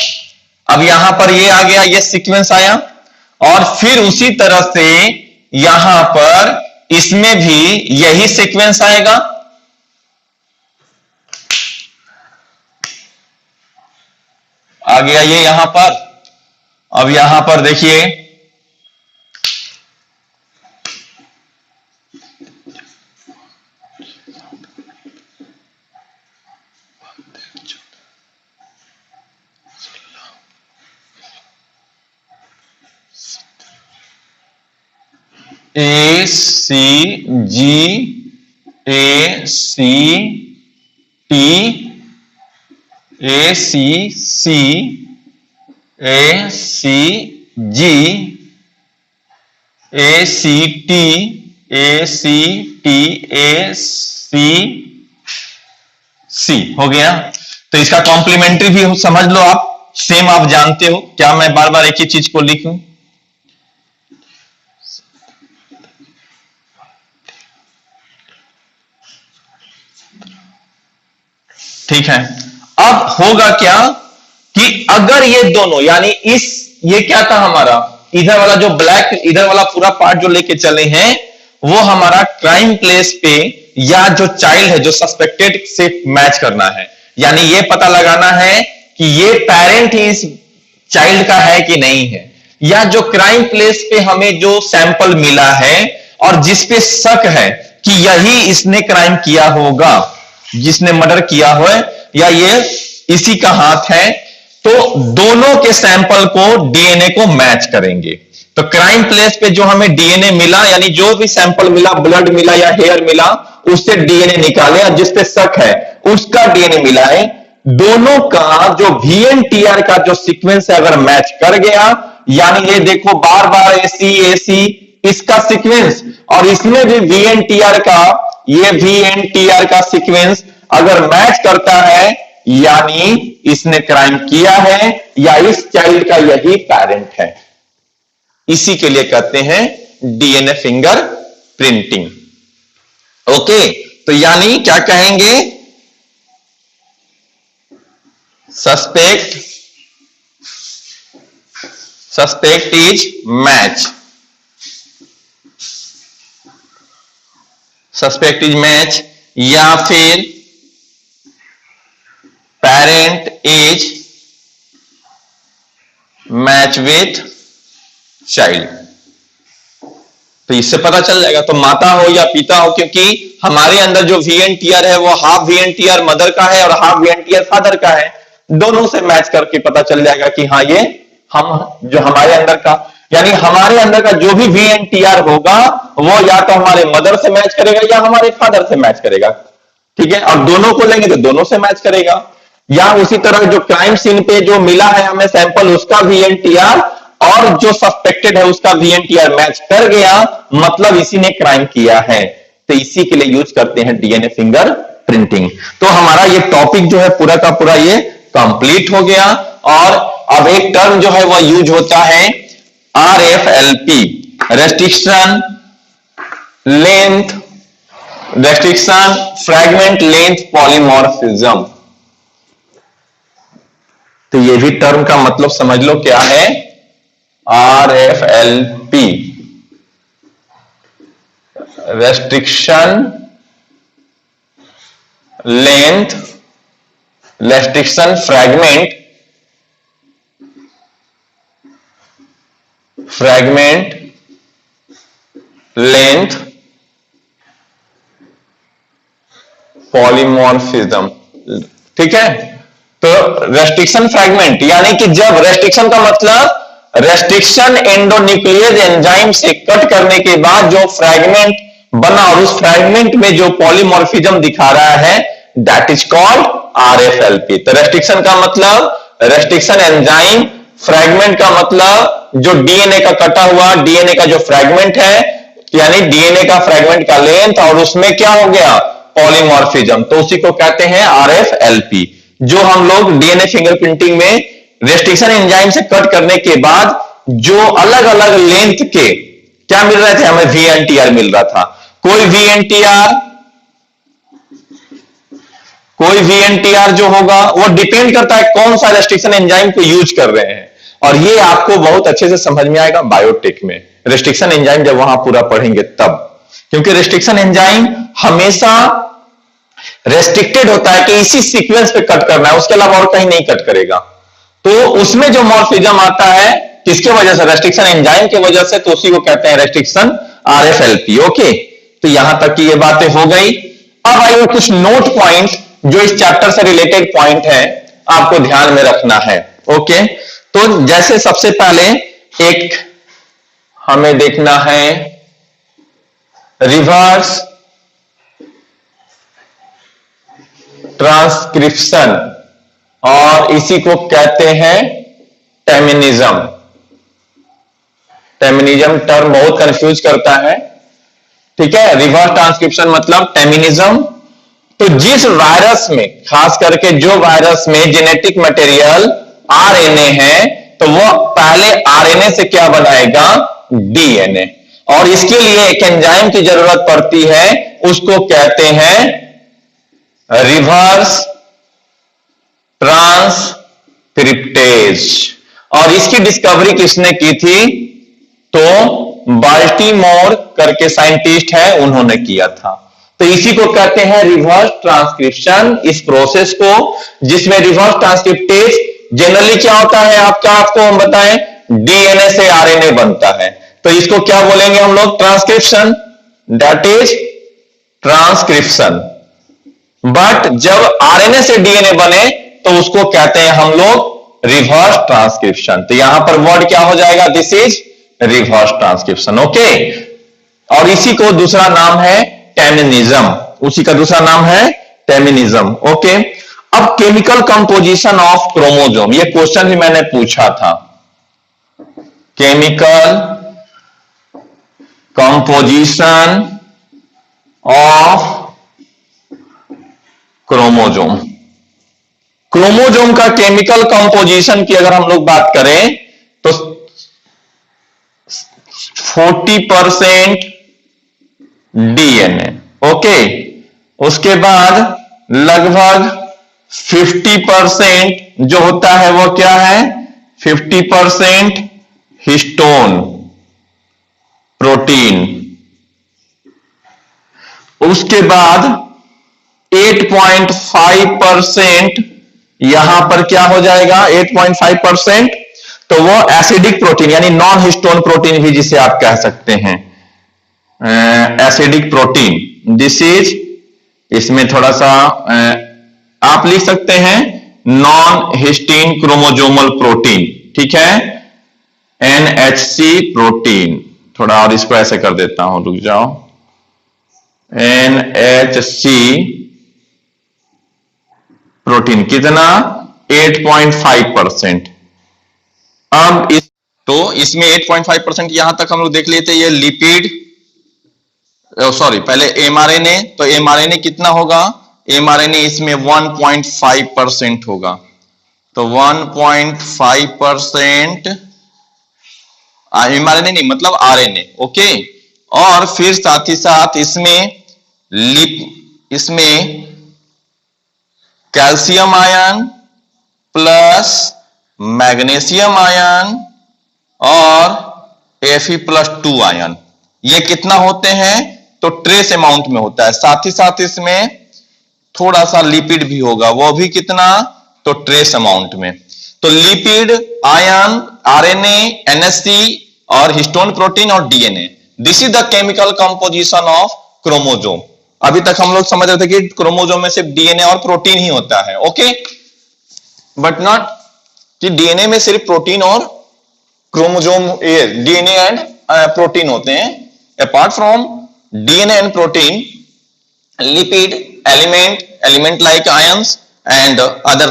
अब यहां पर ये आ गया, ये सीक्वेंस आया, और फिर उसी तरह से यहां पर इसमें भी यही सीक्वेंस आएगा, आ गया ये यहां पर। अब यहां पर देखिए, A C G A C T A C C A C G A C T A C T A C C, हो गया। तो इसका कॉम्प्लीमेंट्री भी समझ लो आप, सेम आप जानते हो, क्या मैं बार बार एक ही चीज को लिखूं। ठीक है। अब होगा क्या कि अगर ये दोनों, यानी ये क्या था हमारा, इधर वाला जो ब्लैक, इधर वाला पूरा पार्ट जो लेके चले हैं, वो हमारा क्राइम प्लेस पे या जो चाइल्ड है, जो सस्पेक्टेड से मैच करना है, यानी ये पता लगाना है कि ये पेरेंट ही इस चाइल्ड का है कि नहीं है, या जो क्राइम प्लेस पे हमें जो सैंपल मिला है और जिसपे शक है कि यही इसने क्राइम किया होगा, जिसने मर्डर किया हो, या ये इसी का हाथ है, तो दोनों के सैंपल को डीएनए को मैच करेंगे। तो क्राइम प्लेस पे जो हमें डीएनए मिला, यानी जो भी सैंपल मिला, ब्लड मिला या हेयर मिला, उससे डीएनए निकाले, और जिस पे शक है उसका डीएनए मिलाए, दोनों का जो VNTR का जो सीक्वेंस है अगर मैच कर गया, यानी ये देखो बार बार एसी एसी इसका सीक्वेंस, और इसमें भी VNTR का, ये VNTR का सीक्वेंस अगर मैच करता है, यानी इसने क्राइम किया है या इस चाइल्ड का यही पेरेंट है। इसी के लिए कहते हैं डीएनए फिंगर प्रिंटिंग, ओके। तो यानी क्या कहेंगे, suspect is match, suspect is match, या फिर parent is match with child. तो इससे पता चल जाएगा, तो माता हो या पिता हो, क्योंकि हमारे अंदर जो VNTR है वो हाफ VNTR मदर का है और हाफ VNTR फादर का है, दोनों से मैच करके पता चल जाएगा कि हाँ ये हम जो हमारे अंदर का, यानी हमारे अंदर का जो भी VNTR होगा वो या तो हमारे मदर से मैच करेगा या हमारे फादर से मैच करेगा, ठीक है। और दोनों को लेंगे तो दोनों से मैच करेगा। या उसी तरह जो क्राइम सीन पे जो मिला है हमें सैंपल, उसका VNTR और जो सस्पेक्टेड है उसका VNTR मैच कर गया, मतलब इसी ने क्राइम किया है, तो इसी के लिए यूज करते हैं DNA फिंगर प्रिंटिंग। तो हमारा ये टॉपिक जो है पूरा का पूरा ये कंप्लीट हो गया। और अब एक टर्म जो है वह यूज होता है RFLP, restriction length, restriction fragment length polymorphism. तो ये भी टर्म का मतलब समझ लो क्या है, RFLP, restriction length, restriction fragment length polymorphism, ठीक है। तो रेस्ट्रिक्शन फ्रैगमेंट यानी कि जब रेस्ट्रिक्शन का मतलब रेस्ट्रिक्शन एंडोन्यूक्लियस एंजाइम से कट करने के बाद जो फ्रैगमेंट बना और उस फ्रैगमेंट में जो पॉलीमॉर्फिज्म दिखा रहा है, दैट इज कॉल्ड RFLP। तो रेस्ट्रिक्शन का मतलब रेस्ट्रिक्शन एंजाइम, फ्रैगमेंट का मतलब जो DNA का कटा हुआ DNA का जो फ्रैगमेंट है, यानी DNA का फ्रैगमेंट का लेंथ और उसमें क्या हो गया, पॉलीमॉर्फिज्म, तो उसी को कहते हैं RFLP। जो हम लोग DNA फिंगरप्रिंटिंग में रेस्ट्रिक्शन एंजाइम से कट करने के बाद जो अलग अलग लेंथ के क्या मिल रहे थे, हमें VNTR मिल रहा था। कोई VNTR जो होगा वो डिपेंड करता है कौन सा रेस्ट्रिक्शन एंजाइम को यूज कर रहे हैं, और ये आपको बहुत अच्छे से समझ में आएगा बायोटेक में, रेस्ट्रिक्शन एंजाइम जब वहां पूरा पढ़ेंगे तब, क्योंकि रेस्ट्रिक्शन एंजाइम हमेशा रेस्ट्रिक्टेड होता है कि इसी सीक्वेंस पे कट करना है, उसके अलावा और कहीं नहीं कट करेगा। तो उसमें जो मॉर्फिज्म आता है किसके वजह से, रेस्ट्रिक्शन एंजाइम के वजह से, तो उसी को कहते हैं रेस्ट्रिक्शन RFLP। ओके, तो यहां तक की ये बातें हो गई। अब आइए कुछ नोट पॉइंट जो इस चैप्टर से रिलेटेड पॉइंट है आपको ध्यान में रखना है। ओके, तो जैसे सबसे पहले एक हमें देखना है रिवर्स ट्रांसक्रिप्शन, और इसी को कहते हैं टेमिनिज्म। टेमिनिज्म टर्म बहुत कंफ्यूज करता है, ठीक है। रिवर्स ट्रांसक्रिप्शन मतलब टेमिनिज्म। तो जिस वायरस में, खास करके जो वायरस में जेनेटिक मटेरियल RNA है, तो वो पहले RNA से क्या बनाएगा, DNA, और इसके लिए एक एंजाइम की जरूरत पड़ती है, उसको कहते हैं रिवर्स ट्रांसक्रिप्टेज। और इसकी डिस्कवरी किसने की थी, तो बाल्टीमोर करके साइंटिस्ट है, उन्होंने किया था। तो इसी को कहते हैं रिवर्स ट्रांसक्रिप्शन, इस प्रोसेस को, जिसमें रिवर्स ट्रांसक्रिप्टेज जनरली क्या होता है आपको हम बताएं, DNA से RNA बनता है, तो इसको क्या बोलेंगे हम लोग, transcription, that is transcription. But जब RNA से DNA बने तो उसको कहते हैं हम लोग रिवर्स ट्रांसक्रिप्शन। तो यहां पर वर्ड क्या हो जाएगा, this is reverse transcription. Okay, और इसी को दूसरा नाम है टेमिनिज्म, उसी का दूसरा नाम है टेमिनिज्म। ओके, अब केमिकल कंपोजिशन ऑफ क्रोमोसोम, ये क्वेश्चन भी मैंने पूछा था, chemical composition of chromosome. Chromosome का केमिकल कंपोजिशन की अगर हम लोग बात करें तो 40% DNA, ओके, उसके बाद लगभग 50% जो होता है वो क्या है, 50% हिस्टोन प्रोटीन। उसके बाद 8.5% यहां पर क्या हो जाएगा, 8.5%, तो वो एसिडिक प्रोटीन यानी नॉन हिस्टोन प्रोटीन भी जिसे आप कह सकते हैं एसिडिक प्रोटीन। दिस इज, इसमें थोड़ा सा आप लिख सकते हैं नॉन हिस्टीन क्रोमोजोमल प्रोटीन, ठीक है, NHC प्रोटीन। थोड़ा और इसको ऐसे कर देता हूं, रुक जाओ, NHC प्रोटीन कितना, 8.5%। अब तो इसमें 8.5% यहां तक हम लोग देख लेते हैं। ये लिपिड, सॉरी पहले mRNA, तो mRNA कितना होगा, mRNA इसमें 1.5% होगा, तो 1.5% mRNA नहीं मतलब RNA, ओके। और फिर साथ ही साथ इसमें calcium ion plus magnesium ion और Fe+2 आयन, ये कितना होते हैं, तो ट्रेस अमाउंट में होता है। साथ ही साथ इसमें थोड़ा सा लिपिड भी होगा, वो भी कितना, तो ट्रेस अमाउंट में। तो लिपिड, आयन, RNA, NHC और हिस्टोन प्रोटीन और DNA, this is the chemical composition of chromosome. अभी तक हम लोग समझ रहे थे कि क्रोमोजोम में सिर्फ DNA और प्रोटीन ही होता है, ओके, बट नॉट कि DNA में सिर्फ प्रोटीन और क्रोमोजोम, DNA एंड प्रोटीन होते हैं। Apart from DNA and protein, lipid, element like ions and other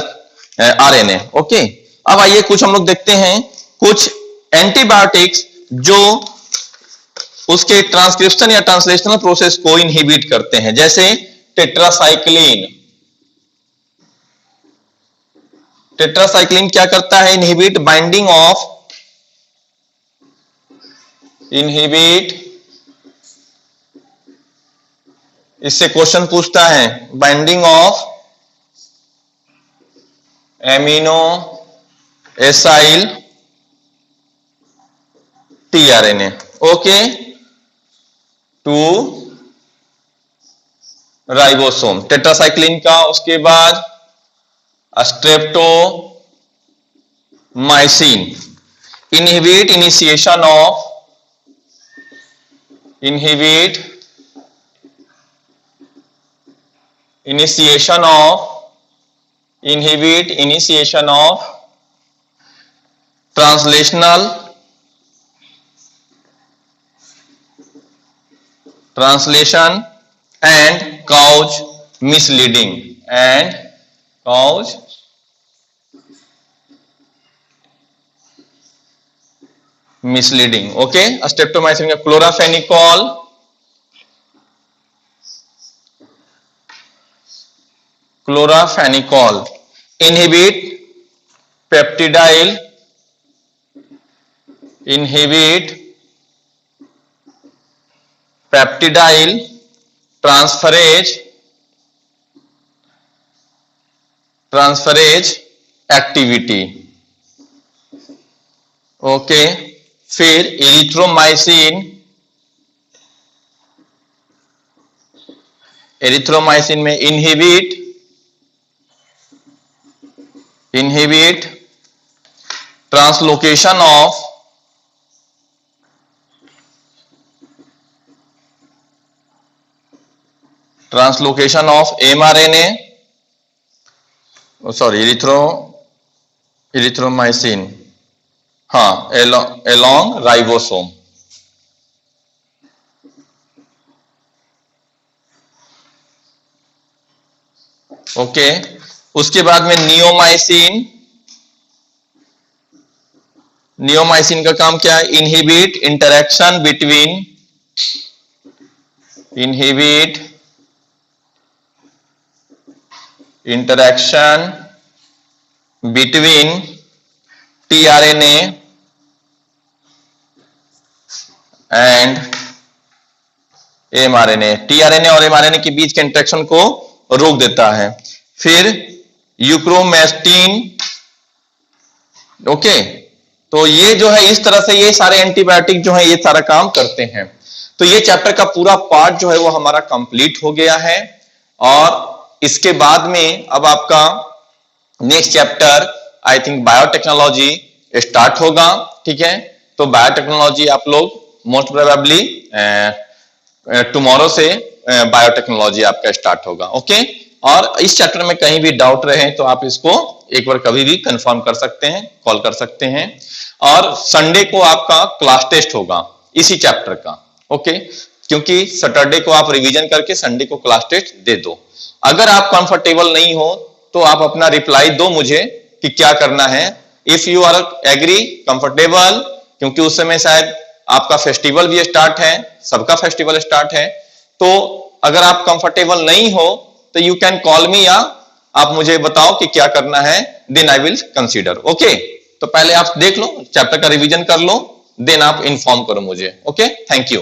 RNA, okay. अब आइए कुछ हम लोग देखते हैं कुछ एंटीबायोटिक्स जो उसके ट्रांसक्रिप्शन या ट्रांसलेशनल प्रोसेस को इनहिबिट करते हैं, जैसे टेट्रासाइक्लिन। टेट्रासाइक्लिन क्या करता है, इनहिबिट बाइंडिंग ऑफ, इससे क्वेश्चन पूछता है, binding of amino acyl tRNA, okay, to ribosome, tetracycline का। उसके बाद streptomycin, inhibit initiation of translation and cause misleading okay. Streptomycin का chloramphenicol inhibit peptidyl transferase activity, okay. फिर एरिथ्रोमाइसिन में inhibit translocation of mRNA, sorry erythromycin, हाँ, along ribosome, okay. उसके बाद में नियोमाइसिन का काम क्या है, inhibit interaction between tRNA and mRNA, tRNA और mRNA के बीच के इंटरेक्शन को रोक देता है। फिर यूक्रोमेस्टिन, ओके, तो ये जो है इस तरह से ये सारे एंटीबायोटिक जो है ये सारा काम करते हैं। तो ये चैप्टर का पूरा पार्ट जो है वो हमारा कंप्लीट हो गया है। और इसके बाद में अब आपका next chapter I think biotechnology start होगा। ठीक है, तो बायोटेक्नोलॉजी आप लोग मोस्ट प्रोबेबली टुमारो से बायोटेक्नोलॉजी आपका स्टार्ट होगा। ओके, और इस चैप्टर में कहीं भी डाउट रहे तो आप इसको एक बार कभी भी कंफर्म कर सकते हैं, कॉल कर सकते हैं। और संडे को आपका क्लास टेस्ट होगा इसी चैप्टर का। ओके, क्योंकि सैटरडे को आप रिवीजन करके संडे को क्लास टेस्ट दे दो। अगर आप कंफर्टेबल नहीं हो तो आप अपना रिप्लाई दो मुझे कि क्या करना है। If you are agree comfortable, क्योंकि उस समय शायद आपका फेस्टिवल भी स्टार्ट है, सबका फेस्टिवल स्टार्ट है, तो अगर आप कंफर्टेबल नहीं हो तो यू कैन कॉल मी, या आप मुझे बताओ कि क्या करना है, then I will consider. Okay, तो पहले आप देख लो, चैप्टर का रिवीजन कर लो, देन आप इन्फॉर्म करो मुझे। Okay, thank you.